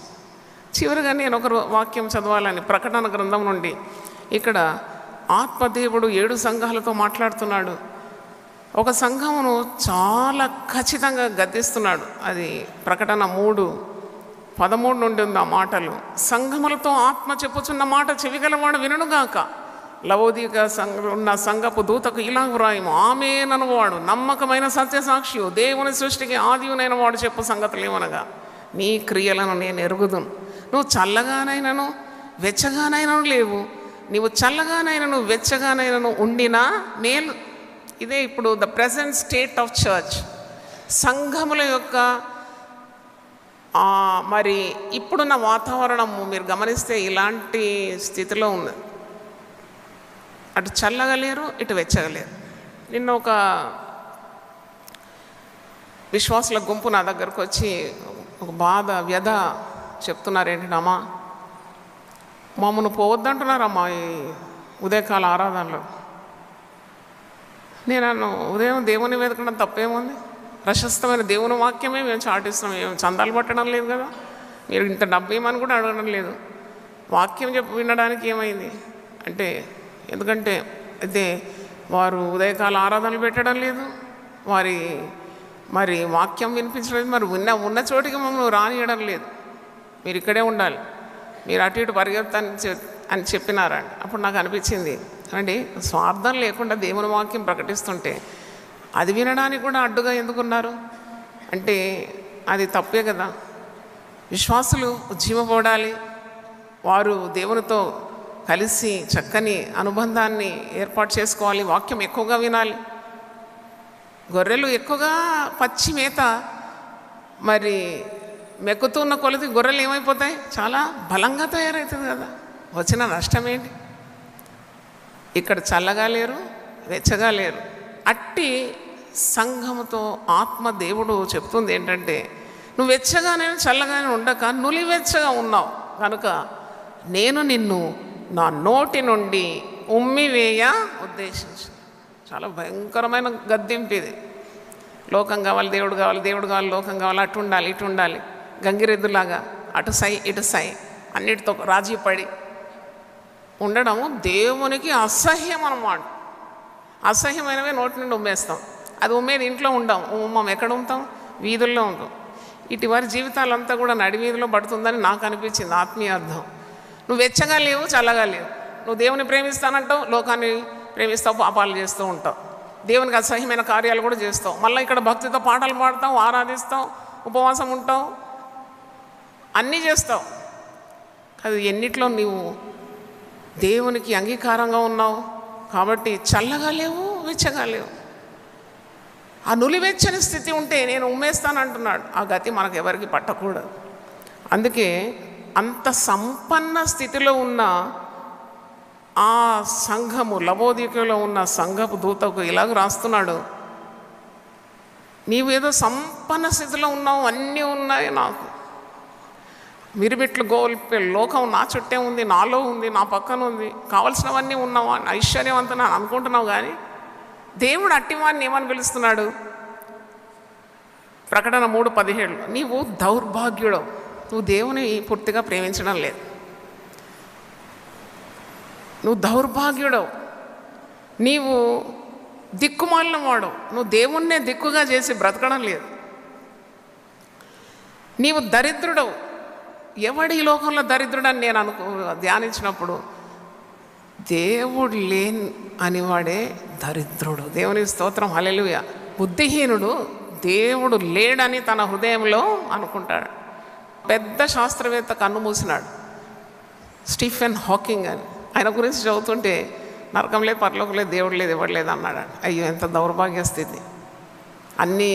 చివరిగా నేను ఒక వాక్యం చదవాలని, ప్రకటన గ్రంథం నుండి. ఇక్కడ ఆత్మదేవుడు 7 సంఘాలతో మాట్లాడుతున్నాడు. ఒక సంఘమును చాలా ఖచ్చితంగా గద్దిస్తున్నాడు. అది ప్రకటన 3:13 నుండి ఉంది ఆ మాటలు. సంఘములతో ఆత్మ చెప్పుచున్న మాట చెవిగలవాడు వినుగాక. లవోదిక ఉన్న సంఘపు దూతకు ఇలా వ్రాయము, ఆమేనను వాడు నమ్మకమైన సత్యసాక్షియు, దేవుని సృష్టికి ఆదియునైన వాడు చెప్పు సంగతులు ఏమనగా, నీ క్రియలను నేను ఎరుగుదును. నువ్వు చల్లగానైనను వెచ్చగానైనను లేవు. నీవు చల్లగానైనను వెచ్చగానైనను ఉండినా మేలు. ఇదే ఇప్పుడు the present state of church. సంఘముల యొక్క మరి ఇప్పుడున్న వాతావరణము మీరు గమనిస్తే ఇలాంటి స్థితిలో ఉంది. అటు చల్లగలేరు, ఇటు వెచ్చగలేరు. నిన్న ఒక విశ్వాసుల గుంపు నా దగ్గరకు వచ్చి ఒక బాధ, వ్యధ చెప్తున్నారు. ఏంటంటే, అమ్మా మమ్మల్ని పోవద్దంటున్నారమ్మా ఈ ఉదయకాల ఆరాధనలో. నేను ఉదయం దేవుని వెతకడం తప్పేముంది? ప్రశస్తమైన దేవుని వాక్యమే మేము చాటిస్తున్నాం. మేము చందాలు పట్టడం లేదు కదా, మీరు ఇంత డబ్బు ఏమని కూడా అడగడం లేదు. వాక్యం చెప్పి వినడానికి ఏమైంది అంటే, ఎందుకంటే అయితే వారు ఉదయకాల ఆరాధనలు పెట్టడం లేదు, మరి వాక్యం వినిపించడం, మరి ఉన్న చోటికి మమ్మల్ని రానియడం లేదు. మీరు ఇక్కడే ఉండాలి, మీరు అటు ఇటు పరిగెత్తాని అని చెప్పినారండి. అప్పుడు నాకు అనిపించింది, అండి స్వార్థం లేకుండా దేవుని వాక్యం ప్రకటిస్తుంటే అది వినడానికి కూడా అడ్డుగా ఎందుకున్నారు అంటే అది తప్పే కదా. విశ్వాసులు ఉజ్జీవపడాలి, వారు దేవునితో కలిసి చక్కని అనుబంధాన్ని ఏర్పాటు చేసుకోవాలి, వాక్యం ఎక్కువగా వినాలి. గొర్రెలు ఎక్కువగా పచ్చి మేత మరి మెక్కుతున్న కొలది గొర్రెలు ఏమైపోతాయి? చాలా బలంగా తయారవుతుంది కదా. వచ్చిన నష్టం ఏంటి? ఇక్కడ చల్లగా లేరు, వెచ్చగా లేరు. అట్టి సంఘముతో ఆత్మ దేవుడు చెప్తుంది ఏంటంటే, నువ్వు వెచ్చగానే చల్లగానే ఉండక నులివెచ్చగా ఉన్నావు కనుక నేను నిన్ను నా నోటి నుండి ఉమ్మివేయ ఉద్దేశించు. చాలా భయంకరమైన గద్దింపు ఇది. లోకం కావాలి, దేవుడు కావాలి, దేవుడు కావాలి, లోకం కావాలి, అటు ఉండాలి, ఇటు ఉండాలి, గంగిరెద్దులాగా అటు సై ఇటు సై అన్నిటితో రాజీ పడి ఉండడం దేవునికి అసహ్యం అన్నమాట. అసహ్యమైనవే నోటి నుండి ఉమ్మేస్తాం. అది ఉమ్మేది ఇంట్లో ఉండం, ఉమ్మం ఎక్కడ ఉంటాం? వీధుల్లో ఉంటాం. ఇటు వారి జీవితాలంతా కూడా నడివీధిలో పడుతుందని నాకు అనిపించింది ఆత్మీయ అర్థం. నువ్వు వెచ్చగా లేవు, చల్లగా లేవు. నువ్వు దేవుని ప్రేమిస్తానంటావు, లోకాన్ని ప్రేమిస్తావు, పాపాలు చేస్తూ ఉంటావు, దేవునికి అసహ్యమైన కార్యాలు కూడా చేస్తావు. మళ్ళీ ఇక్కడ భక్తితో పాటలు పాడతావు, ఆరాధిస్తావు, ఉపవాసం ఉంటావు, అన్నీ చేస్తావు. అది ఎన్నిట్లో నీవు దేవునికి అంగీకారంగా ఉన్నావు. కాబట్టి చల్లగా లేవు, వెచ్చగా లేవు. ఆ నులివెచ్చని స్థితి ఉంటే నేను ఉమ్మేస్తానంటున్నాడు. ఆ గతి మనకు ఎవరికి పట్టకూడదు. అందుకే అంత సంపన్న స్థితిలో ఉన్న ఆ సంఘము, లవోదికలో ఉన్న సంఘపు దూతకు ఇలాగ రాస్తున్నాడు, నీవు ఏదో సంపన్న స్థితిలో ఉన్నావు, అన్నీ ఉన్నాయి నాకు, మిరిమిట్లు గోల్పే లోకం నా చుట్టే ఉంది, నాలో ఉంది, నా పక్కన ఉంది, కావలసినవన్నీ ఉన్నావా, ఐశ్వర్యవంతున్నా అనుకుంటున్నావు. కానీ దేవుడు అట్టివాడిని ఏమని పిలుస్తున్నాడు? ప్రకటన 3:17 నీవు దౌర్భాగ్యుడవు, నువ్వు దేవుని పూర్తిగా ప్రేమించడం లేదు, నువ్వు దౌర్భాగ్యుడవు, నీవు దిక్కుమాలిన వాడు, నువ్వు దేవుణ్ణే దిక్కుగా చేసి బ్రతకడం లేదు, నీవు దరిద్రుడవు. ఎవడి ఈ లోకంలో దరిద్రుడని నేను ధ్యానించినప్పుడు దేవుడు లేని అనివాడే దరిద్రుడు. దేవుని స్తోత్రం, హల్లెలూయా. బుద్ధిహీనుడు దేవుడు లేడని తన హృదయంలో అనుకుంటాడు. పెద్ద శాస్త్రవేత్త కన్ను మూసినాడు, స్టీఫెన్ హాకింగ్ అని. ఆయన గురించి చదువుతుంటే నరకం లేదు, పరలోకం లేదు, దేవుడు లేదు, ఎవడు లేదు అన్నాడు. అయ్యో, ఎంత దౌర్భాగ్య స్థితి. అన్నీ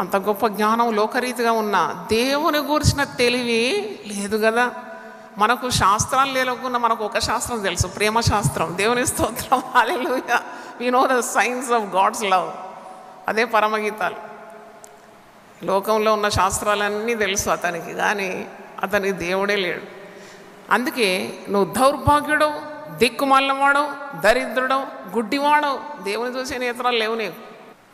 అంత గొప్ప జ్ఞానం లోకరీతిగా ఉన్న దేవుని గురించిన తెలివి లేదు కదా. మనకు శాస్త్రాలు లేకుండా మనకు ఒక శాస్త్రం తెలుసు, ప్రేమ శాస్త్రం. దేవుని స్తోత్రం, hallelujah. We know the science of God's love. అదే పరమగీతాలు. లోకంలో ఉన్న శాస్త్రాలన్నీ తెలుసు అతనికి, కానీ అతనికి దేవుడే లేడు. అందుకే నువ్వు దౌర్భాగ్యుడవు, దిక్కుమాలినవాడవు, దరిద్రుడవు, గుడ్డివాడవు. దేవుని చూసే నేత్రాలు లేవు నీకు.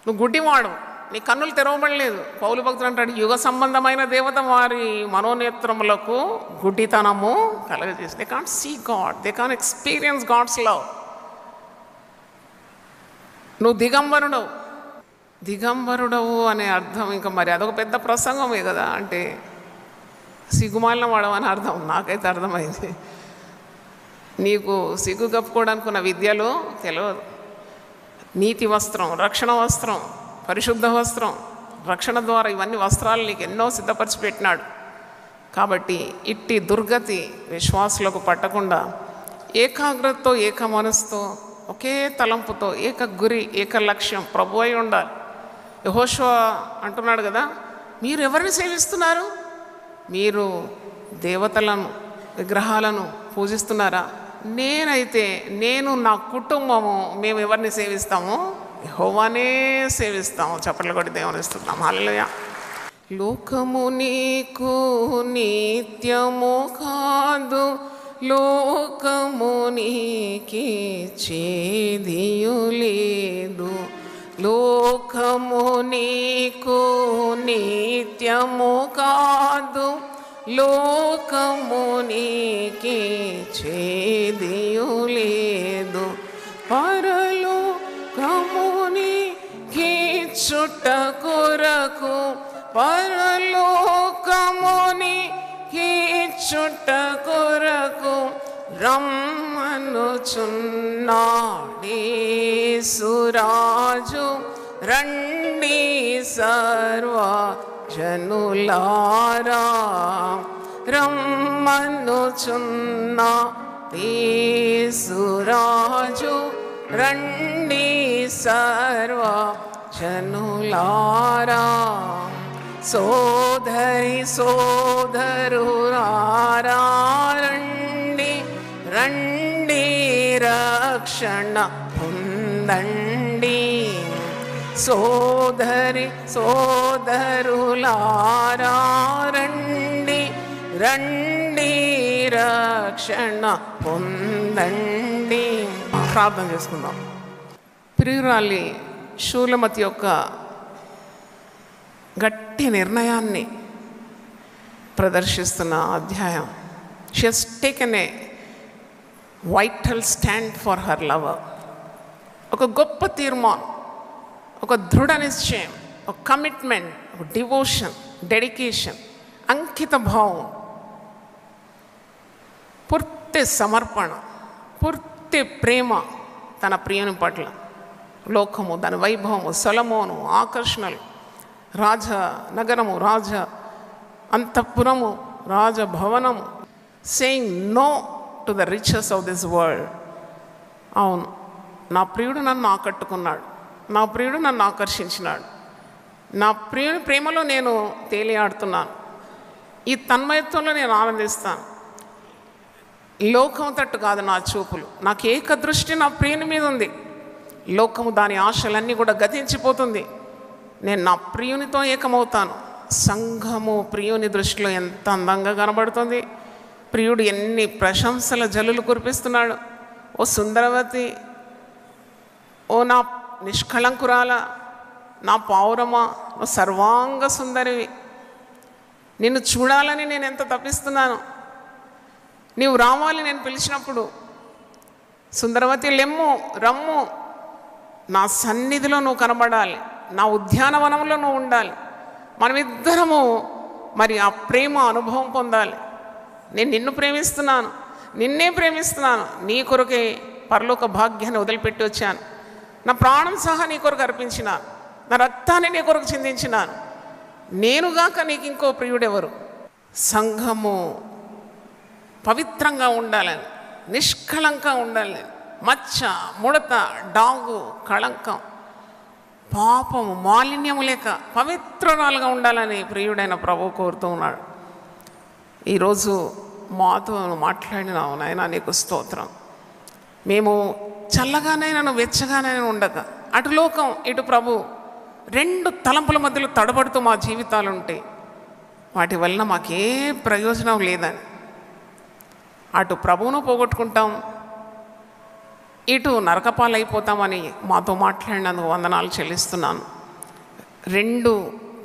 నువ్వు గుడ్డివాడు, నీ కన్నులు తెరవబడలేదు. పౌలు భక్తుడు అంటాడు, యుగ సంబంధమైన దేవత వారి మనోనేత్రములకు గుడ్డితనము కలగజేసి. They can't see God, they can't experience God's love. నువ్వు దిగంబరుడవు. దిగంబరుడవు అనే అర్థం ఇంకా మరి అదొక పెద్ద ప్రసంగమే కదా. అంటే సిగ్గుమాలిన వాడవు అని అర్థం. నాకైతే అర్థమైంది. నీకు సిగ్గు కప్పుకోవడానికి ఉన్న విద్యలో తెలియదు. నీతి వస్త్రం, రక్షణ వస్త్రం, పరిశుద్ధ వస్త్రం, రక్షణ ద్వారా ఇవన్నీ వస్త్రాలు నీకు ఎన్నో సిద్ధపరిచి పెట్టినాడు. కాబట్టి ఇట్టి దుర్గతి విశ్వాసులకు పట్టకుండా ఏకాగ్రతతో, ఏక మనసుతో, ఒకే తలంపుతో, ఏక గురి, ఏక లక్ష్యం ప్రభు అయి ఉండాలి. యెహోషువ అంటున్నాడు కదా, మీరు ఎవరిని సేవిస్తున్నారు? మీరు దేవతలను, విగ్రహాలను పూజిస్తున్నారా? నేనైతే నేను, నా కుటుంబము, మేము ఎవరిని సేవిస్తాము? యెహోవానే సేవిస్తాము. చప్పట్లు కొట్టి దేవుని స్తుతిద్దాం. హల్లెలూయా. లోకము నీకు నిత్యము కాదు, లోకము నీకి చేదియు లేదు. లోకము నీకు నిత్యము కాదు, లోకము నీకి చేదియు లేదు. పరలోకముని చుట్ట కొరకు, పరలోకముని చుట్ట కొరకు రమ్మనుచున్నాడేసురాజు. రండి సర్వ జనులారా, రమ్మనుచున్నాడేసురాజు. రండి సర్వ జనులారా. సోదరి సోదరులారా, రండి రండి రక్షణ పొందండి. సోదరి సోదరులారా రండి రండి రక్షణ పొందండి. ప్రార్థన చేసుకుందాం. ప్రియురాలి షూలమతి యొక్క గట్టి నిర్ణయాన్ని ప్రదర్శిస్తున్న అధ్యాయం. She has taken a vital stand for her lover. ఒక గొప్ప తీర్మానం, ఒక దృఢ నిశ్చయం, ఒక కమిట్మెంట్, ఒక డివోషన్, డెడికేషన్, అంకిత భావం, పూర్తి సమర్పణ, పూర్తి ప్రేమ తన ప్రియుని పట్ల. లోకము, దాని వైభవము, సొలొమోను, ఆకర్షణలు, రాజనగరము, రాజ అంతఃపురము, రాజభవనము, saying no to the riches of this world. అవును, నా ప్రియుడు నన్ను ఆకట్టుకున్నాడు, నా ప్రియుడు నన్ను ఆకర్షించినాడు, నా ప్రియుని ప్రేమలో నేను తేలియాడుతున్నాను, ఈ తన్మయత్వంలో నేను ఆనందిస్తాను. లోకం తట్టు కాదు నా చూపులు, నాకు ఏక దృష్టి నా ప్రియుని మీద ఉంది. లోకము దాని ఆశలన్నీ కూడా గతించిపోతుంది, నేను నా ప్రియునితో ఏకమవుతాను. సంఘము ప్రియుని దృష్టిలో ఎంత అందంగా కనబడుతుంది. ప్రియుడు ఎన్ని ప్రశంసల జల్లులు కురిపిస్తున్నాడు. ఓ సుందరవతి, ఓ నా నిష్కళంకురాల, నా పావురమా, ఓ సర్వాంగ సుందరివి, నిన్ను చూడాలని నేను ఎంత తప్పిస్తున్నాను. నీవు రావాలి నేను పిలిచినప్పుడు. సుందరవతి లెమ్ము, రమ్ము, నా సన్నిధిలో నువ్వు కనబడాలి, నా ఉద్యానవనంలో నువ్వు ఉండాలి. మనమిద్దరము మరి ఆ ప్రేమ అనుభవం పొందాలి. నేను నిన్ను ప్రేమిస్తున్నాను, నిన్నే ప్రేమిస్తున్నాను, నీ కొరకే పరలోక భాగ్యాన్ని వదిలిపెట్టి వచ్చాను, నా ప్రాణం సహా నీ కొరకు అర్పించినాను, నా రక్తాన్ని నీ కొరకు చిందించినాను, నేనుగాక నీకు ఇంకో ప్రియుడెవరు. సంఘము పవిత్రంగా ఉండాలని, నిష్కళంగా ఉండాలని, మచ్చ, ముడత, డాగు, కళంకం, పాపము, మాలిన్యము లేక పవిత్రురాలుగా ఉండాలని ప్రియుడైన ప్రభువు కోరుతూ ఉన్నాడు. ఈరోజు మాతో మాట్లాడినావు నాయన, నీకు స్తోత్రం. మేము చల్లగానైనా వెచ్చగానైనా ఉండక, అటు లోకం ఇటు ప్రభు రెండు తలంపుల మధ్యలో తడబడుతూ మా జీవితాలు ఉంటాయి. వాటి వలన మాకే ప్రయోజనం లేదని అటు ప్రభువును పోగొట్టుకుంటాం, ఇటు నరకపాలైపోతామని మాతో మాట్లాడినందుకు వందనాలు చెల్లిస్తున్నాను. రెండు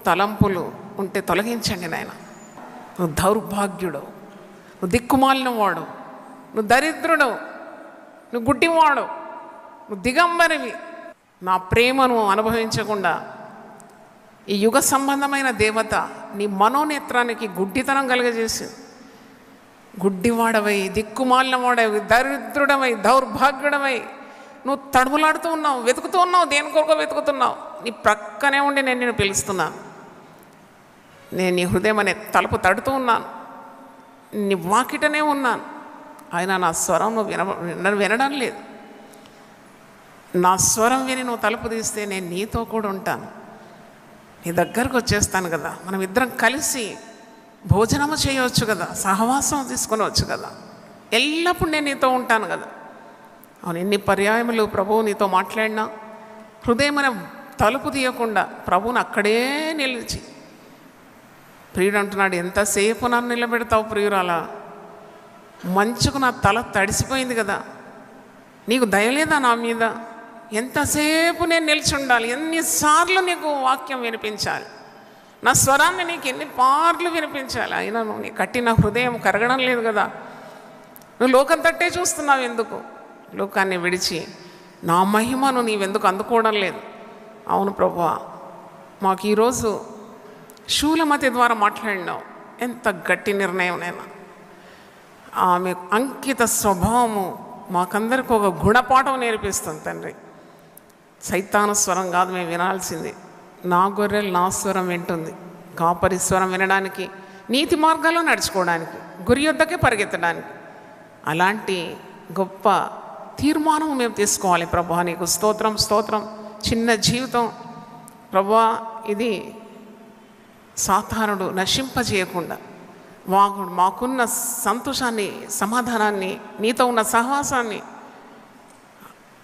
తలంపులు ఉంటే తొలగించండి నాయన. నువ్వు దౌర్భాగ్యుడు, నువ్వు దిక్కుమాలిన వాడు, నువ్వు దరిద్రుడు, నువ్వు గుడ్డివాడు, నువ్వు దిగంబరివి. నా ప్రేమను అనుభవించకుండా ఈ యుగ సంబంధమైన దేవత నీ మనోనేత్రానికి గుడ్డితనం కలుగజేసింది. గుడ్డివాడవై, దిక్కుమాలిన వాడవై, దరిద్రుడవై, దౌర్భాగ్యుడవై నువ్వు తడుములాడుతూ ఉన్నావు, వెతుకుతూ ఉన్నావు, దేని కొరకు వెతుకుతున్నావు. నీ ప్రక్కనే ఉండి నేను నిన్ను పిలుస్తున్నాను. నేను నీ హృదయం అనే తలుపు తడుతూ ఉన్నాను, నీ వాకిటనే ఉన్నాను. అయినా నా స్వరం నువ్వు వినడం లేదు. నా స్వరం విని నువ్వు తలుపు తీస్తే నేను నీతో కూడా ఉంటాను, నీ దగ్గరకు వచ్చేస్తాను కదా. మనం ఇద్దరం కలిసి భోజనము చేయవచ్చు కదా, సహవాసం తీసుకునవచ్చు కదా, ఎల్లప్పుడు నేను నీతో ఉంటాను కదా. అవును, ఎన్ని పర్యాయములు ప్రభువు నీతో మాట్లాడినా హృదయం అనే తలుపు తీయకుండా ప్రభువుని అక్కడే నిలిచి, ప్రియుడు అంటున్నాడు, ఎంతసేపు నన్ను నిలబెడతావు ప్రియురాలా, మంచుకు నా తల తడిసిపోయింది కదా, నీకు దయలేదా నా మీద, ఎంతసేపు నేను నిలిచి ఉండాలి, ఎన్నిసార్లు నీకు వాక్యం వినిపించాలి, నా స్వరాన్ని నీకు ఎన్ని పార్లు వినిపించాలి, అయినా నువ్వు నీ కట్టిన హృదయం కరగడం లేదు కదా. నువ్వు లోకం తట్టే చూస్తున్నావు, ఎందుకు లోకాన్ని విడిచి నా మహిమను నీవెందుకు అందుకోవడం లేదు. అవును ప్రభువా, మాకు ఈరోజు షూలమతి ద్వారా మాట్లాడినావు, ఎంత గట్టి నిర్ణయం. నేను ఆమె అంకిత స్వభావము మాకందరికి ఒక గుణపాఠం నేర్పిస్తుంది తండ్రి. సైతాను స్వరం కాదు మేము వినాల్సింది, నా గొర్రెలు నా స్వరం వింటుంది. కాపరి స్వరం వినడానికి, నీతి మార్గాల్లో నడుచుకోవడానికి, గురి యొద్దకే పరిగెత్తడానికి, అలాంటి గొప్ప తీర్మానం మేము తీసుకోవాలి. ప్రభువా నీకు స్తోత్రం, స్తోత్రం. చిన్న జీవితం ప్రభువా, ఇది సాతానుడు నశింపజేయకుండా మాకున్న సంతోషాన్ని, సమాధానాన్ని, నీతో ఉన్న సహవాసాన్ని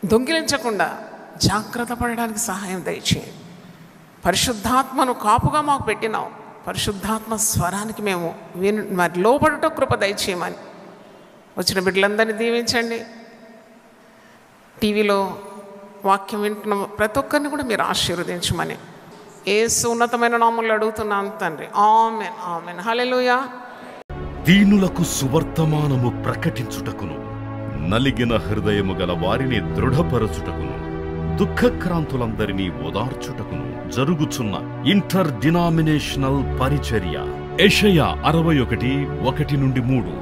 దొంగిలించకుండా జాగ్రత్త పడడానికి సహాయం దయచేయండి. పరిశుద్ధాత్మను కాపుగా మాకు పెట్టినావు. పరిశుద్ధాత్మ స్వరానికి మేము మరి లోబడుట కృప దయచేయమని వచ్చిన బిడ్డలందరినీ దీవించండి. టీవీలో వాక్యం వింటున్న ప్రతి ఒక్కరిని కూడా మీరు ఆశీర్వదించమని యేసు ఉన్నతమైన నామములో అడుగుతున్నాను తండ్రి. ఆమేన్, ఆమేన్, హల్లెలూయా. దీనులకు సువర్తమానము ప్రకటించుటకును, నలిగిన హృదయము గల వారిని దృఢపరచుటకును, దుఃఖక్రాంతులందరినీ ఓదార్చుటకును జరుగుచున్న ఇంటర్ డినామినేషనల్ పరిచర్య. యెషయా 61:1-3.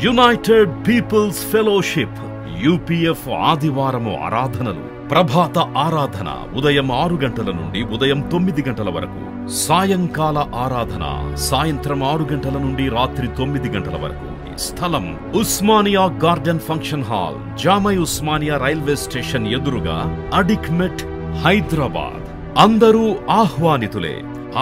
యునైటెడ్ పీపుల్స్ ఫెలోషిప్ యూపీఎఫ్ ఆదివారము ఆరాధనలు. ప్రభాత ఆరాధన ఉదయం 6 గంటల నుండి ఉదయం 9 గంటల వరకు. సాయంకాల ఆరాధన సాయంత్రం 6 గంటల నుండి రాత్రి 9 గంటల వరకు. స్థలం Osmania garden function hall, జామై Osmania railway station ఎదురుగా, అడిక్మెట్, హైదరాబాద్. అందరూ ఆహ్వానితులే.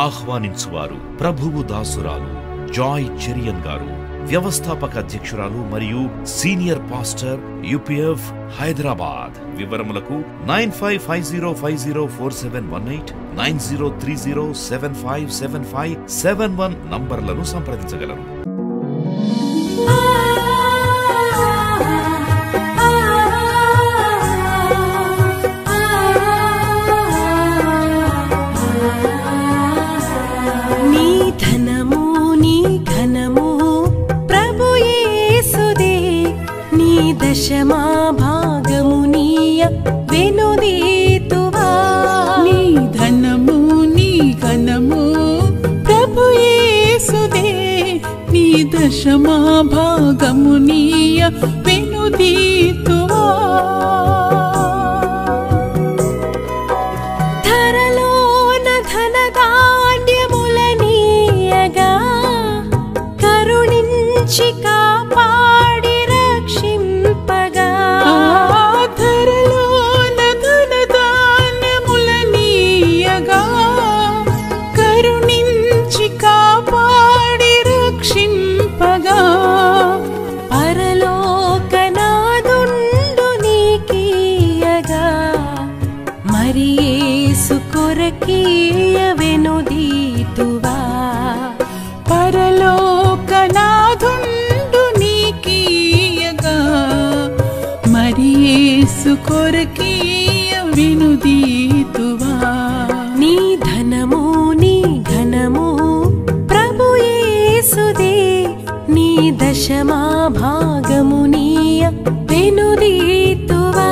ఆహ్వానించువారు ప్రభువు దాసురాలు జాయ్ చెరియన్ గారు, వ్యవస్థాపక అధ్యక్షురాలు మరియు సీనియర్ పాస్టర్ యూపీఎఫ్ హైదరాబాద్. వివరములకు 9550504718, 9030757571 నంబర్లను సంప్రదించగలరు. దశమా భాగమునీయ వెనుదీతువా. నీ ధనము నీ ఘనము ప్రభు యేసుదే, నీ దశమా భాగమునీయ వెనుదీతువా. ధరలోన ధనధాన్యములనీయగా కరుణించి కాపాడి కొరకీయ వెనుదీతువా. పరలోకనాథుండు నీకీయగా మరి యేసు కొరకీయ వెనుదీతువా. నీ ధనము నీ ఘనము ప్రభు యేసుదే, నీ దశమా భాగమునీయ వెనుదీతువా.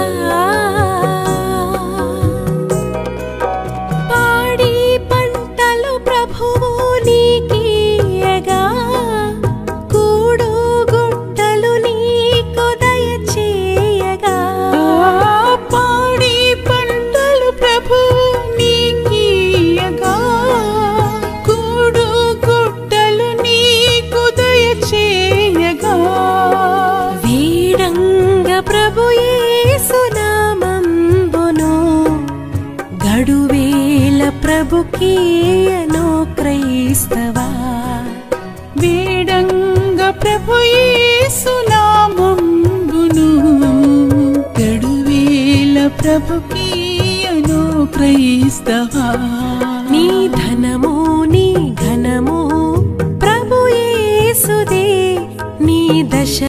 ప్రభుకీయను క్రైస్తవా. వేడంగ ప్రభు యేసు నామమును గడువేల ప్రభుకీయను క్రైస్తవా. నీ ధనము నీ